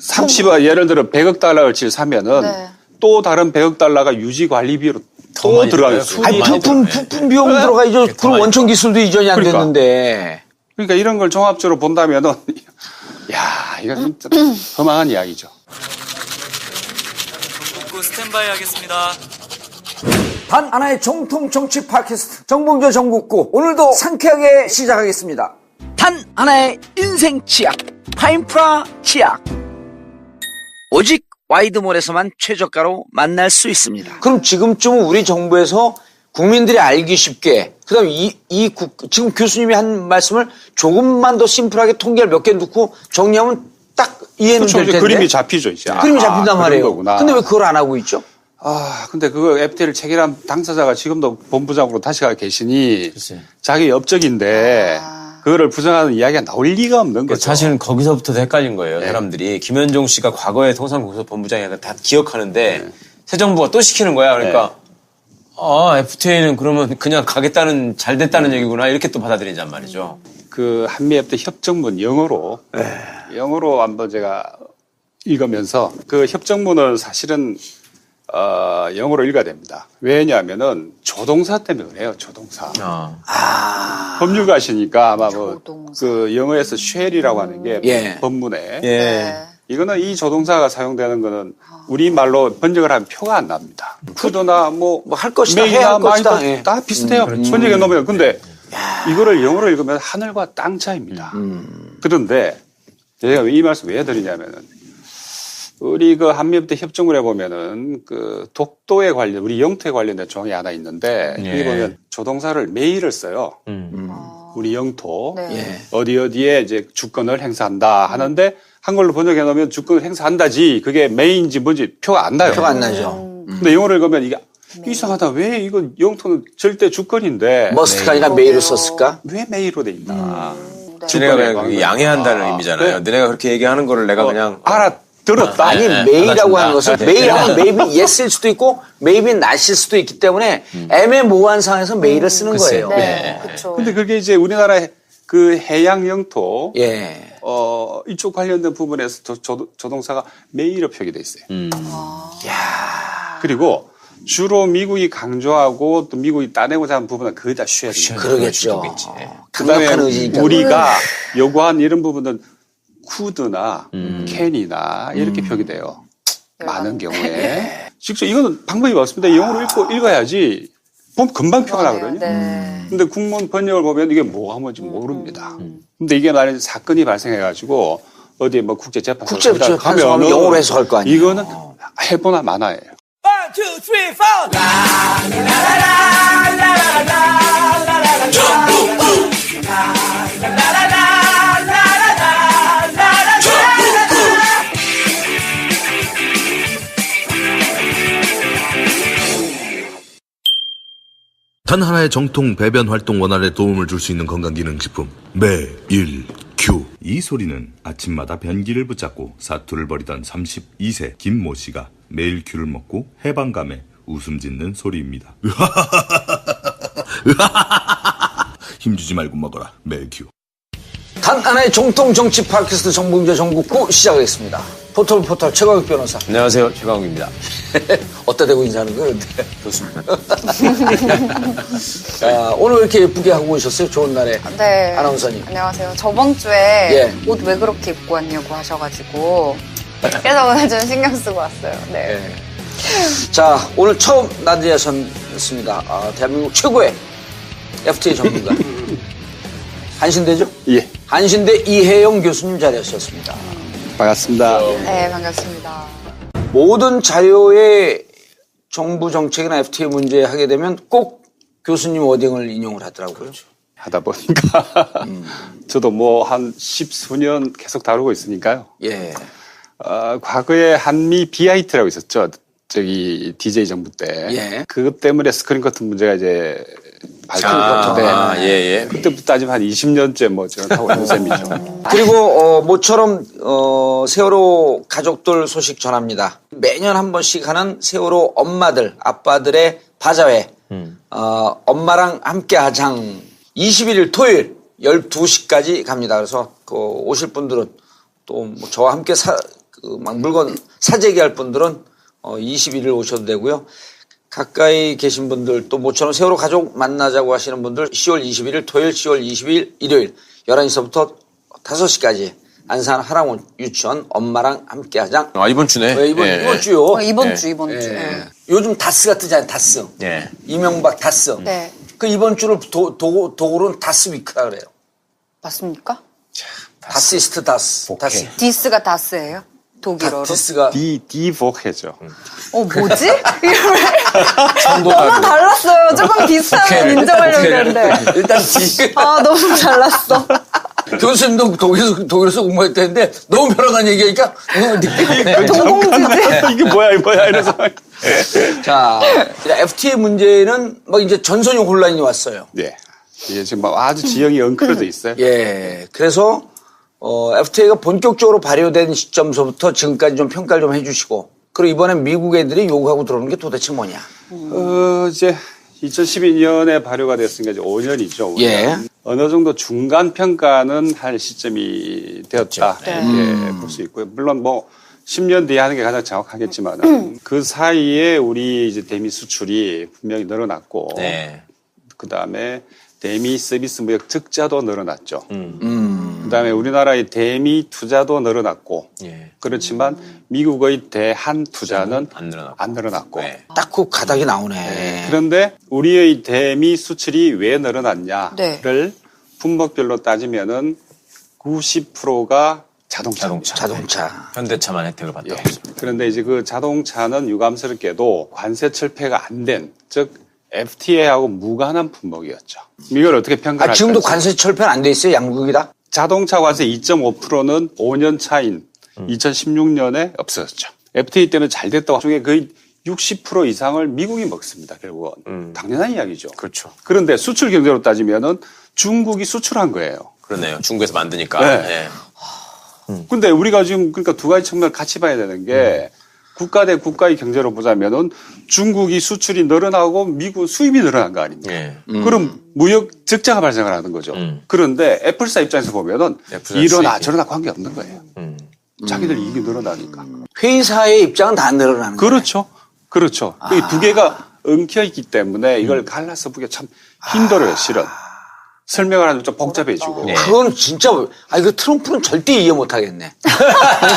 30억, 예를 들어 100억 달러를 사면은 네. 또 다른 100억 달러가 유지 관리비로 더 또 많이 들어가요. 들어가요. 아니, 많이 부품 비용 들어가야죠. 그리고 많이 원천 기술도 이전이 안 그러니까. 됐는데. 그러니까 이런 걸 종합적으로 본다면은, 야, 이건 진짜 험한 이야기죠. 정국구 스탠바이 하겠습니다. 단 하나의 정통 정치 팟캐스트 정봉재 정국구 오늘도 상쾌하게 시작하겠습니다. 단 하나의 인생 치약 파인프라 치약 오직 와이드몰에서만 최저가로 만날 수 있습니다. 그럼 지금쯤은 우리 정부에서 국민들이 알기 쉽게 그다음 지금 교수님이 한 말씀을 조금만 더 심플하게 통계를 몇 개 넣고 정리하면 딱 이해는 그렇죠. 될 이제 텐데 그림이 잡히죠, 이제. 그림이 잡힌단 그런 말이에요. 거구나. 근데 왜 그걸 안 하고 있죠? 근데 그거 FTA를 체결한 당사자가 지금도 본부장으로 다시 가 계시니 글쎄. 자기 업적인데 그거를 부정하는 이야기가 나올 리가 없는 거죠. 사실은 거기서부터 헷갈린 거예요. 사람들이 김현종 씨가 과거에 통상국서 본부장이니까 다 기억하는데 새 정부가 또 시키는 거야. 그러니까 FTA는 그러면 그냥 가겠다는 잘 됐다는 얘기구나 이렇게 또 받아들이란 말이죠. 그 한미 FTA 협정문 영어로 한번 제가 읽으면서 그 협정문을 사실은 영어로 읽어야 됩니다. 왜냐하면은 조동사 때문에 그래요. 조동사. 법률가시니까 아마 뭐 그 영어에서 쉘이라고 하는 게 예. 법문에 네. 이거는 이 조동사가 사용되는 거는 우리말로 번역을 하면 표가 안 납니다. 푸드나 뭐 할 것이다, 메이나 해야 할 것이다. 마이나 예. 다 비슷해요. 번역해 놓으면. 근데 이거를 영어로 읽으면 하늘과 땅 차이입니다. 그런데 제가 이 말씀 왜 드리냐면은 우리 그 한미협대 협정을 해보면은 그 독도에 관련, 우리 영토에 관련된 조항이 하나 있는데 여기 보면 조동사를 매일을 써요. 우리 영토 네. 예. 어디에 이제 주권을 행사한다 하는데 한글로 번역해 놓으면 주권을 행사한다지 그게 메인지 뭔지 표가 안 나요. 표가 안 나죠. 근데 영어를 읽으면 이게 이상하다. 왜 이거 영토는 절대 주권인데 머스트가 아니라 메일을 썼을까? 왜 메일로 돼 있나? 너네가 그냥 그게 양해한다는 의미잖아요. 너네가 그렇게 얘기하는 거를 내가 그냥 알아들었다. 아니 메일이라고 하는 것은 메일하면 maybe yes일 수도 있고 maybe not일 수도 있기 때문에 애매모호한 상황에서 메일을 쓰는 거예요. 네. 그렇죠. 근데 그게 이제 우리나라의 그 해양 영토 예. 이쪽 관련된 부분에서 조동사가 메일로 표기돼 있어요. 그리고 주로 미국이 강조하고 또 미국이 따내고자 하는 부분은 거의 다 쉘입니다. 그러겠죠. 그다음에 강력한 의지니까. 우리가 요구한 이런 부분은 쿠드나 캔이나 이렇게 표기돼요. 많은 경우에. 직접 이거는 방법이 없습니다. 영어로 읽어야지. 보면 금방 표가 나거든요. 네. 근데 국문 번역을 보면 이게 뭐가 뭔지 모릅니다. 근데 이게 만약에 사건이 발생해가지고 어디에 뭐 국제재판소 국제재판소는 영어로 해석할 거 아니에요. 이거는 해보나 마나예요. 단 하나의 정통 배변 활동 원활에 도움을 줄 수 있는 건강기능식품 매일 큐. 이 소리는 아침마다 변기를 붙잡고 사투를 벌이던 32세 김모 씨가 매일 큐를 먹고 해방감에 웃음 짓는 소리입니다. 힘주지 말고 먹어라 매일 큐. 단 하나의 정통 정치 팟캐스트 정봉재 정국구 시작하겠습니다. 포털 최광욱 변호사. 안녕하세요. 최강욱입니다. 어디다 대고 인사하는 거예요? 근데? 좋습니다. 자, 오늘 왜 이렇게 예쁘게 하고 오셨어요? 좋은 날에. 네. 아나운서님. 안녕하세요. 저번 주에 예. 옷 왜 그렇게 입고 왔냐고 하셔가지고 그래서 오늘 좀 신경 쓰고 왔어요. 네. 예. 자, 오늘 처음 난리하셨습니다. 대한민국 최고의 FTA 전문가. 한신대죠? 예. 한신대 이혜영 교수님 자리하셨습니다. 반갑습니다. 네, 반갑습니다. 모든 자료에 정부 정책이나 FTA 문제 하게 되면 꼭 교수님 워딩을 인용을 하더라고요. 하다 보니까 저도 뭐 한 10수년 계속 다루고 있으니까요. 예. 과거에 한미 BIT라고 있었죠. 저기 DJ 정부 때. 예. 그것 때문에 스크린 커튼 문제가 이제 발생했는데 예. 그때부터 따지면 한 20년째 뭐 제가 하고 있는 셈이죠. 그리고 모처럼 세월호 가족들 소식 전합니다. 매년 한 번씩 하는 세월호 엄마들, 아빠들의 바자회. 엄마랑 함께 하장 21일 토요일 12시까지 갑니다. 그래서 오실 분들은 또 뭐 저와 함께 막 물건 사재기할 분들은 21일 오셔도 되고요. 가까이 계신 분들 또 모처럼 세월호 가족 만나자고 하시는 분들 10월 21일 토요일, 10월 22일 일요일 11시부터 5시까지 안산 하랑원 유치원 엄마랑 함께 하장. 이번 주네. 이번 주요. 이번 주. 예. 요즘 다스가 뜨잖아요. 다스. 예. 이명박 다스. 네. 그 이번 주를 도구로는 다스 위크라 그래요. 맞습니까? 다시스트 다스. 다스. 디스가 다스예요? 독일어로? 디스가 디복해죠. 뭐지? 너무 달랐어요. 조금 비슷하면 인정하려고 했는데. 일단 디. 너무 달랐어. 교수님도 독일에서 공부했다는데 너무 변화간 얘기하니까 너무 느끼네. 동공지지. 이게 뭐야 이래서. 자, FTA 문제는 막 이제 전선용 혼란이 왔어요. 예. 이게 지금 막 아주 지형이 엉클어져 있어요. 예. 그래서 FTA가 본격적으로 발효된 시점서부터 지금까지 좀 평가를 좀 해주시고, 그리고 이번에 미국 애들이 요구하고 들어오는 게 도대체 뭐냐? 이제 2012년에 발효가 됐으니까 이제 5년이죠. 예. 어느 정도 중간 평가는 할 시점이 되었다. 네. 이렇게 볼 수 있고요. 물론 뭐 10년 뒤에 하는 게 가장 정확하겠지만 그 사이에 우리 이제 대미 수출이 분명히 늘어났고 네. 그다음에 대미 서비스 무역 적자도 늘어났죠. 그다음에 우리나라의 대미 투자도 늘어났고 예. 그렇지만 미국의 대한 투자는 안 늘어났고. 네. 딱 그 가닥이 나오네. 그런데 우리의 대미 수출이 왜 늘어났냐를 네. 품목별로 따지면은 90%가 자동차. 자동차. 현대차만 혜택을 받다고. 예. 그런데 이제 그 자동차는 유감스럽게도 관세 철폐가 안 된, 즉 FTA하고 무관한 품목이었죠. 이걸 어떻게 평가할까요? 아, 지금도 관세 철폐는 안 돼 있어요, 양국이다? 자동차 관세 2.5%는 5년 차인 2016년에 없어졌죠. FTA 때는 잘 됐다고 중에 거의 60% 이상을 미국이 먹습니다, 결국은. 당연한 이야기죠. 그렇죠. 그런데 수출 경제로 따지면은 중국이 수출한 거예요. 그러네요. 중국에서 만드니까. 네. 예. 근데 우리가 지금 그러니까 두 가지 측면을 같이 봐야 되는 게 국가 대 국가의 경제로 보자면은 중국이 수출이 늘어나고 미국 수입이 늘어난 거 아닙니까? 예. 그럼 무역 적자가 발생을 하는 거죠. 그런데 애플사 입장에서 보면은 애플사 이러나 수익이. 저러나 관계 없는 거예요. 자기들 이익이 늘어나니까. 회사의 입장은 다 늘어나는 거예요. 그렇죠. 그렇죠. 이 두 개가 엉켜 있기 때문에 이걸 갈라서 보기가 참 힘들어요, 실은. 설명을 하면 좀 복잡해지고. 네. 그건 진짜, 이거 트럼프는 절대 이해 못 하겠네.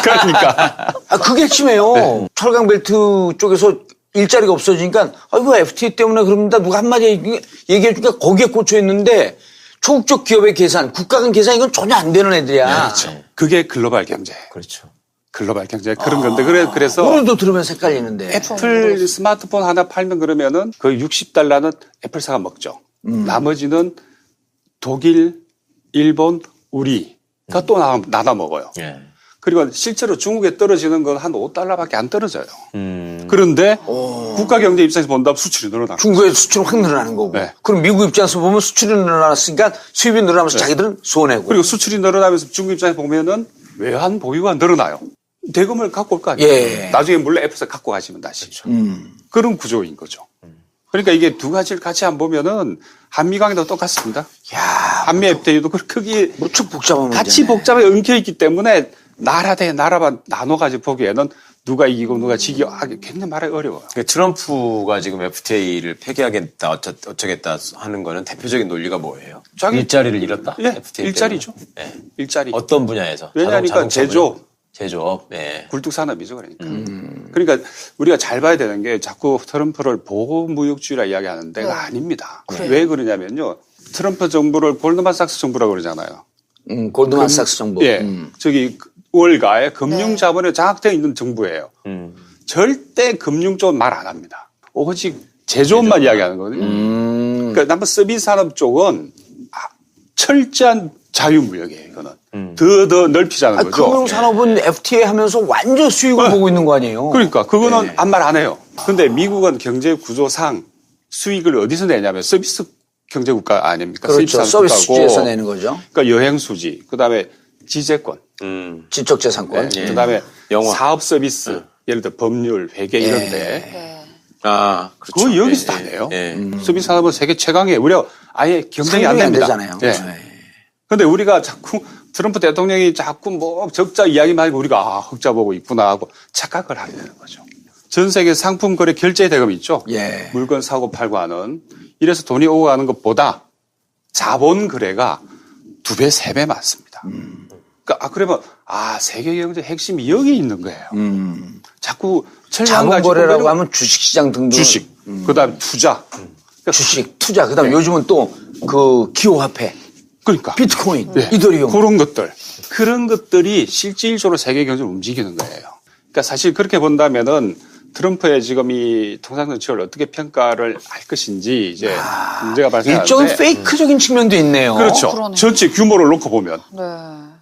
그러니까. 그게 심해요. 철강벨트 쪽에서 일자리가 없어지니까, 이거 FTA 때문에 그럽니다. 누가 한마디 얘기해주니까 거기에 꽂혀 있는데, 초국적 기업의 계산, 국가 간 계산 이건 전혀 안 되는 애들이야. 그게 글로벌 경제. 그렇죠. 글로벌 경제 그런 건데 그래서 오늘도 들으면서 헷갈리는데. 애플 스마트폰 하나 팔면 그러면은 거의 $60는 애플사가 먹죠. 나머지는 독일, 일본, 우리가 또 나눠 먹어요. 예. 그리고 실제로 중국에 떨어지는 건 한 $5밖에 안 떨어져요. 그런데 국가 경제 입장에서 본다면 수출이 늘어나고. 중국의 수출은 확 늘어나는 거고. 네. 그럼 미국 입장에서 보면 수출이 늘어났으니까 수입이 늘어나면서 자기들은 손해고. 그리고 수출이 늘어나면서 중국 입장에서 보면은 외환 보유가 늘어나요. 대금을 갖고 올 거 아니에요. 예. 나중에 물론 애플사 갖고 가시면 다시. 그런 구조인 거죠. 그러니까 이게 두 가지를 같이 안 보면은 한미관계도 똑같습니다. 야, 한미 FTA도 크게 무척 복잡한 같이 문제네. 복잡하게 엉켜 있기 때문에 나라 대 나라만 나눠가지고 보기에는 누가 이기고 누가 지기 굉장히 말하기 어려워요. 그러니까 트럼프가 지금 FTA를 폐기하겠다, 어쩌겠다 하는 거는 대표적인 논리가 뭐예요? 일자리를 잃었다? 예, FTA 일자리죠. 때문에? 예. 일자리. 어떤 분야에서? 왜냐하니까 자동차 제조업. 제조업. 예. 굴뚝산업이죠, 그러니까. 그러니까 우리가 잘 봐야 되는 게 자꾸 트럼프를 보호무역주의라 이야기하는 데가 아닙니다. 왜 그러냐면요. 트럼프 정부를 골드만삭스 정부라고 그러잖아요. 골드만삭스 정부. 예. 저기 월가에 금융자본에 장악되어 있는 정부예요. 절대 금융 쪽은 말 안 합니다. 오직 제조업만 이야기하는 거거든요. 그러니까 남부 서비스 산업 쪽은 철저한 자유무역이에요, 이거는. 더 넓히자는 거죠. 금융산업은 FTA 하면서 완전 수익을 보고 있는 거 아니에요? 그러니까 그거는 아무 말 안 해요. 근데 미국은 경제 구조상 수익을 어디서 내냐면 서비스 경제국가 아닙니까? 그렇죠. 서비스 국가고. 수지에서 내는 거죠. 그러니까 여행수지, 그다음에 지재권, 지적재산권. 예. 그다음에 영화. 사업 서비스, 예를 들어 법률, 회계 이런데 네. 아, 그렇죠. 그거 여기서 예, 다 예, 내요. 예. 서비스 산업은 세계 최강이에요. 우리가 아예 경쟁이 안 상종이 안 됩니다. 되잖아요. 예. 네. 근데 우리가 자꾸 트럼프 대통령이 자꾸 뭐 적자 이야기만 하고 우리가 흑자 보고 있구나 하고 착각을 하게 되는 거죠. 전 세계 상품 거래 결제 대금 있죠. 예. 물건 사고 팔고 하는 이래서 돈이 오고 가는 것보다 자본 거래가 2배, 3배 많습니다. 그러니까 그러면 세계 경제 핵심이 여기 있는 거예요. 자꾸 철량 가지고 자본거래라고 하면 주식시장 등등. 주식, 그다음 투자, 주식, 투자. 그다음 요즘은 또 그 기호화폐. 그러니까 비트코인, 네. 이더리움. 그런 것들이 실질적으로 세계 경제를 움직이는 거예요. 그러니까 사실 그렇게 본다면은 트럼프의 지금 이 통상정책을 어떻게 평가를 할 것인지 이제 문제가 발생하는데 일종의 페이크적인 측면도 있네요. 그렇죠. 그러네요. 전체 규모를 놓고 보면 네.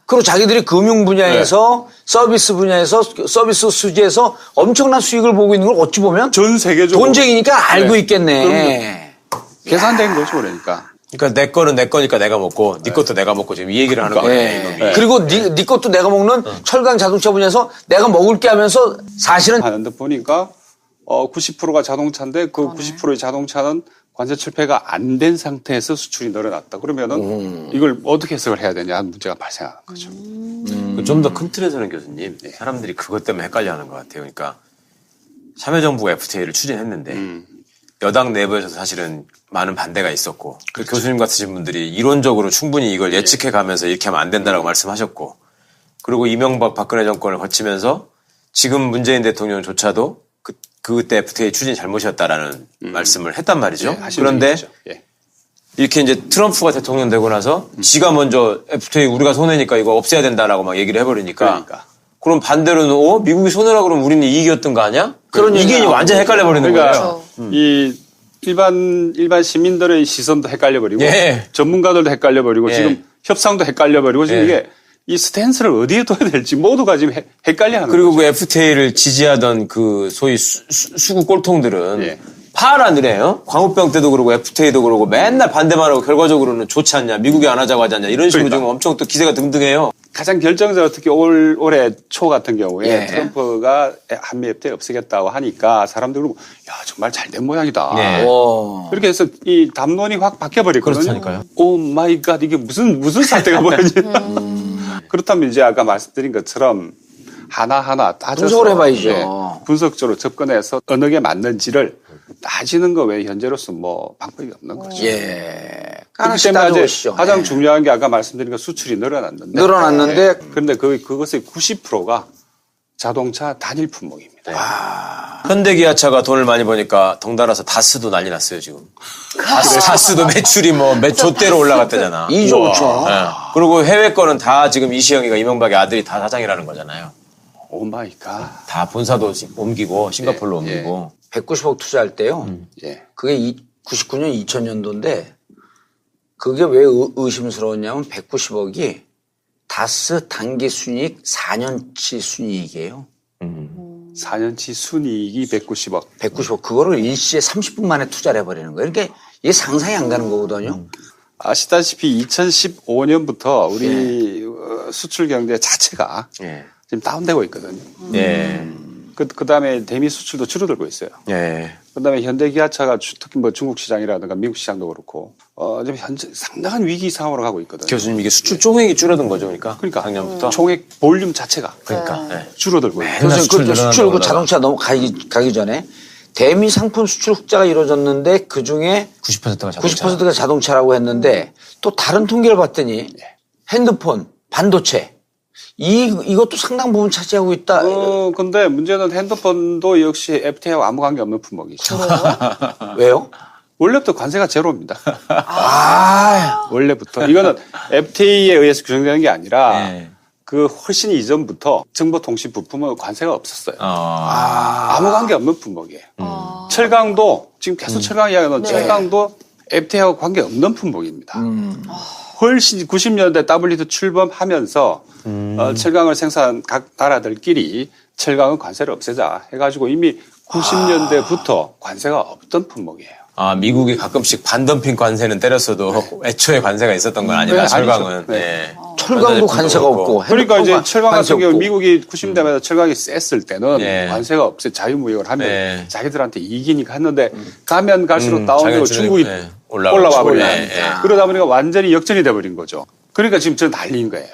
그리고 자기들이 금융 분야에서 서비스 분야에서 서비스 수지에서 엄청난 수익을 보고 있는 걸 어찌 보면 전 세계적으로 돈쟁이니까 알고 네. 있겠네. 계산된 거죠, 그러니까. 그러니까 내 거는 내 거니까 내가 먹고, 네 것도 내가 먹고 지금 이 얘기를 하는 거예요, 예. 이놈이. 그리고 네 것도 내가 먹는 철강 자동차 분야에서 내가 먹을게 하면서 사실은 하는데 보니까 90%가 자동차인데 그 90%의 자동차는 관세 철폐가 안 된 상태에서 수출이 늘어났다. 그러면은 이걸 어떻게 해석을 해야 되냐 하는 문제가 발생하는 거죠. 좀 더 큰 틀에서는 교수님, 사람들이 그것 때문에 헷갈려하는 것 같아요. 그러니까 참여정부가 FTA를 추진했는데 여당 내부에서도 사실은 많은 반대가 있었고 그 교수님 같으신 분들이 이론적으로 충분히 이걸 예측해 가면서 이렇게 하면 안 된다라고 말씀하셨고 그리고 이명박 박근혜 정권을 거치면서 지금 문재인 대통령조차도 그때 FTA 추진이 잘못이었다라는 말씀을 했단 말이죠. 그런데 이렇게 이제 트럼프가 대통령 되고 나서 지가 먼저 FTA 우리가 손해니까 이거 없애야 된다라고 막 얘기를 해버리니까 그럼 반대로는 미국이 손해라 그러면 우리는 이익이었던 거 아니야? 그런 이게 완전 헷갈려 버리는 거예요. 이 일반 시민들의 시선도 헷갈려 버리고 전문가들도 헷갈려 버리고 지금 협상도 헷갈려 버리고 지금 이게 이 스탠스를 어디에 둬야 될지 모두가 지금 헷갈려 하는 그리고 거죠. 그 FTA를 지지하던 그 소위 수구 꼴통들은 파란이래요. 광우병 때도 그러고 FTA도 그러고 맨날 반대만 하고 결과적으로는 좋지 않냐. 미국이 안 하자고 하지 않냐. 이런 식으로 지금 엄청 또 기세가 등등해요. 가장 결정적으로 특히 올해 초 같은 경우에 트럼프가 한미 FTA 없애겠다고 하니까 사람들이 그러고 야 정말 잘된 모양이다. 그렇게 해서 이 담론이 확 바뀌어버리거든요. 그렇다니까요. 오 마이 갓 이게 무슨 사태가 뭐였지. 그렇다면 이제 아까 말씀드린 것처럼 하나하나 따져서 분석을 해봐야죠. 분석적으로 접근해서 어느 게 맞는지를 따지는 거 외에 현재로서 뭐 방법이 없는 거죠. 그렇기 때문에 이제 가장 중요한 게 아까 말씀드린 거 수출이 늘어났는데 그런데 그것의 90%가 자동차 단일 품목입니다. 현대기아차가 돈을 많이 버니까 덩달아서 다스도 난리 났어요, 지금. 다스도 매출이 몇 조대로 올라갔다잖아. 2조 5천. 그리고 해외 거는 다 지금 이시영이가 이명박의 아들이 다 사장이라는 거잖아요. 오 마이 갓. 다 본사도 옮기고 싱가포르로 옮기고. 190억 투자할 때요. 그게 99년 2000년도인데 그게 왜 의심스러웠냐면 190억이 다스 단기 순이익 4년치 순이익이에요. 4년치 순이익이 190억. 190억. 그거를 일시에 30분 만에 투자를 해버리는 거예요. 그러니까 이게 상상이 안 가는 거거든요. 아시다시피 2015년부터 우리 수출 경제 자체가 지금 다운되고 있거든요. 그 다음에 대미 수출도 줄어들고 있어요. 그 다음에 현대기아차가 특히 중국 시장이라든가 미국 시장도 그렇고, 지금 현재 상당한 위기 상황으로 가고 있거든요. 교수님 이게 수출 총액이 줄어든 거죠, 그러니까? 작년부터. 총액 볼륨 자체가. 줄어들고 있어요. 그래서 수출 그 자동차 가기 전에 대미 상품 수출 흑자가 이루어졌는데 그 중에 90%가 자동차라고 했는데 또 다른 통계를 봤더니 핸드폰, 반도체, 이것도 상당 부분 차지하고 있다. 근데 문제는 핸드폰도 역시 FTA와 아무 관계 없는 품목이죠. 왜요? 원래부터 관세가 제로입니다. 원래부터. 이거는 FTA에 의해서 규정되는 게 아니라 그 훨씬 이전부터 정보통신 부품은 관세가 없었어요. 아무 관계 없는 품목이에요. 철강도 지금 계속 철강 이야기하는 철강도 FTA와 관계 없는 품목입니다. 훨씬 90년대 WTO 출범하면서 철강을 생산한 각 나라들끼리 철강은 관세를 없애자 해가지고 이미 90년대부터 관세가 없던 품목이에요. 미국이 가끔씩 반덤핑 관세는 때렸어도 애초에 관세가 있었던 건 아니다. 철강은. 철강도 관세가 없고. 그러니까 이제 철강 같은 경우 미국이 90년대마다 철강이 셌을 때는 관세가 없어 자유무역을 하면 자기들한테 이익이니까 했는데 가면 갈수록 다운되고 중국이 올라와 버려요. 그러다 보니까 완전히 역전이 돼버린 거죠. 그러니까 지금 저 난리인 거예요.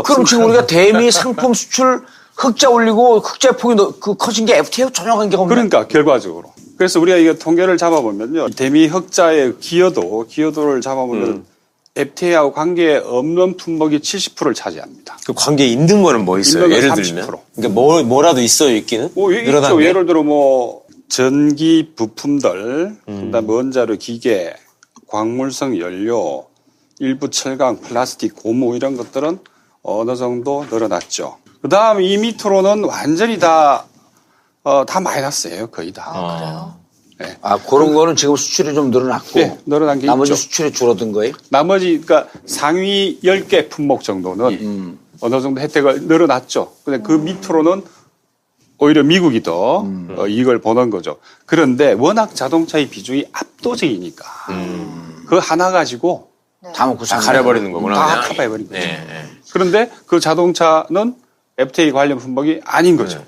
그럼 지금 우리가 대미 상품 수출 흑자 올리고 흑자 폭이 커진 게 FTA와 전혀 관계가 없는. 그러니까 결과적으로. 그래서 우리가 이거 통계를 잡아보면요. 대미 흑자의 기여도를 잡아보면 FTA하고 관계 없는 품목이 70%를 차지합니다. 그 관계 있는 거는 뭐 있어요? 예를 들면? 그러니까 뭐라도 있어요, 있기는? 있죠. 예를 들어 전기 부품들, 그다음에 원자로 기계, 광물성 연료, 일부 철강, 플라스틱, 고무 이런 것들은 어느 정도 늘어났죠. 그다음 이 밑으로는 완전히 다 마이너스예요, 거의 다. 그래요? 그런 거는 지금 수출이 좀 늘어났고. 늘어난 게 나머지 있죠. 수출이 줄어든 거예요? 그러니까 상위 10개 품목 정도는 어느 정도 혜택을 늘어났죠. 근데 그 밑으로는 오히려 미국이 더 이익을 보는 거죠. 그런데 워낙 자동차의 비중이 압도적이니까 그 하나 가지고 다 먹고 다 가려버리는 거구나. 다 커버해버린 거죠. 그런데 그 자동차는 FTA 관련 품목이 아닌 거죠.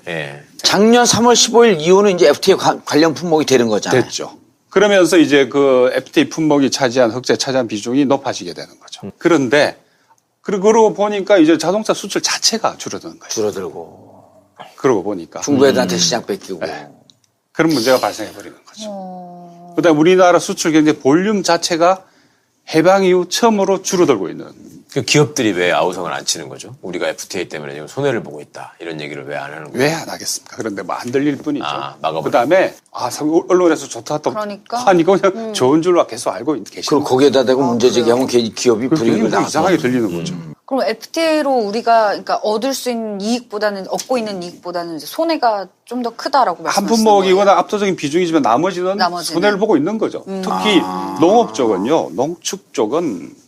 작년 3월 15일 이후는 이제 FTA 관련 품목이 되는 거잖아요. 됐죠. 그러면서 이제 그 FTA 품목이 차지한 흑자 차지한 비중이 높아지게 되는 거죠. 그런데 그러고 보니까 이제 자동차 수출 자체가 줄어드는 거예요. 줄어들고 그러고 보니까 중국 애들한테 시장 뺏기고. 그런 문제가 발생해 버리는 거죠. 그다음에 우리나라 수출 경제 볼륨 자체가 해방 이후 처음으로 줄어들고 있는. 그 기업들이 왜 아우성을 안 치는 거죠? 우리가 FTA 때문에 지금 손해를 보고 있다. 이런 얘기를 왜 안 하는 거예요? 왜 안 하겠습니까? 그런데 뭐 안 들릴 뿐이죠. 막아버려. 그다음에 언론에서 좋다 또 그러니까. 아니 그냥 좋은 줄로 계속 알고 계시는 그리고 거기에다 대고 문제 제기하면 기업이 불이익을 당하고. 이상하게 들리는 거죠. 그럼 FTA로 우리가 그러니까 얻을 수 있는 이익보다는 얻고 있는 이익보다는 이제 손해가 좀 더 크다라고 한 말씀하시는 품목이거나 거예요? 압도적인 비중이지만 나머지는 손해를 보고 있는 거죠. 특히 농업 쪽은요, 농축 쪽은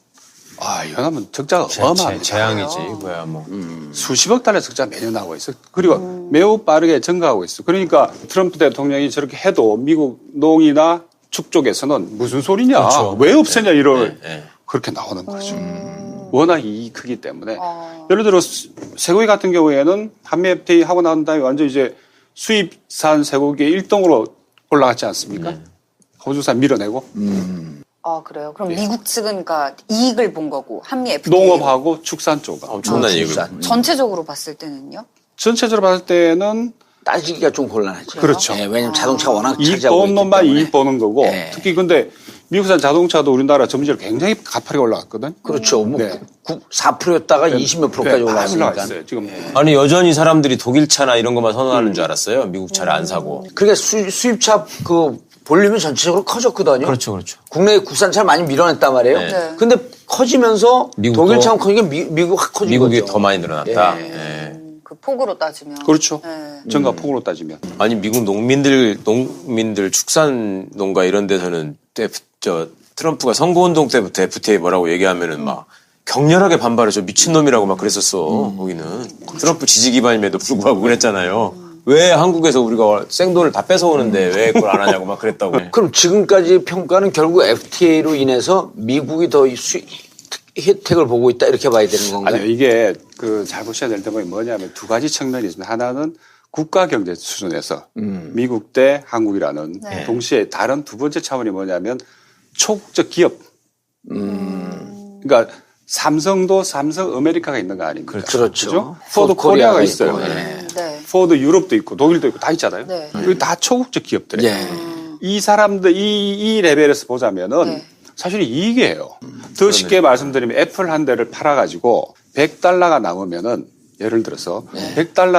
이거는 적자가 어마어마합니다. 재앙이지. 뭐야 뭐. 수십억 달러 적자 매년 나고 있어. 그리고 매우 빠르게 증가하고 있어. 그러니까 트럼프 대통령이 저렇게 해도 미국 농이나 축 쪽에서는 무슨 소리냐, 그렇죠. 왜 없애냐 이런 네. 그렇게 나오는 거죠. 워낙 이익이 크기 때문에. 예를 들어 쇠고기 같은 경우에는 한미 FTA 하고 난 다음에 완전 이제 수입산 쇠고기의 1등으로 올라갔지 않습니까? 호주산 밀어내고. 아, 그래요? 예. 그럼 미국 측은 그러니까 이익을 본 거고 한미 FTA 농업하고 축산 쪽은. 엄청난 얘기고. 전체적으로 봤을 때는요? 전체적으로 봤을 때는 따지기가 좀 곤란하죠. 그렇죠. 네, 왜냐면 자동차가 워낙 이익 차지하고 보는 있기 놈만 때문에. 이익 보는 거고 네. 특히 근데 미국산 자동차도 우리나라 점유율 굉장히 가파르게 올라갔거든. 그렇죠. 뭐 네. 4%였다가 20몇 프로까지 많이 올랐으니까. 올라갔어요. 지금 아니 여전히 사람들이 독일 차나 이런 것만 선호하는 줄 알았어요. 미국 차를 안 사고. 그러니까 수입차 그 볼륨이 전체적으로 커졌거든요. 그렇죠. 국내 국산차를 많이 밀어냈단 말이에요. 네. 근데 커지면서 미국도- 독일 차가 커지니까 미국 확 커진 미국이 거죠. 더 많이 늘어났다. 예. 예. 그 폭으로 따지면. 그렇죠. 네. 전가 폭으로 따지면. 아니 미국 농민들 축산 농가 이런 데서는 트럼프가 선거운동 때부터 FTA 뭐라고 얘기하면은 막 격렬하게 반발해서 미친놈이라고 막 그랬었어. 거기는 트럼프 지지 기반임에도 불구하고 그랬잖아요. 왜 한국에서 우리가 생돈을 다 뺏어오는데 왜 그걸 안 하냐고 막 그랬다고. 그럼 지금까지 평가는 결국 FTA로 인해서 미국이 더 혜택을 보고 있다 이렇게 봐야 되는 건가요? 아니요. 이게 잘 보셔야 될 점이 뭐냐면 두 가지 측면이 있습니다. 하나는 국가 경제 수준에서 미국 대 한국이라는 네. 동시에 다른 두 번째 차원이 뭐냐면 초국적 기업. 그러니까 삼성도 삼성 아메리카가 있는 거 아닙니까? 그렇죠. 포드 코리아가 있어요. 있고, 네. 포드 유럽도 있고 독일도 있고 다 있잖아요. 네. 이거 다 초국적 기업들이에요. 예. 이 사람들 이 레벨에서 보자면은 네. 사실 이익이에요. 더 쉽게 말씀드리면 애플 한 대를 팔아가지고 $100가 남으면은 예를 들어서 $100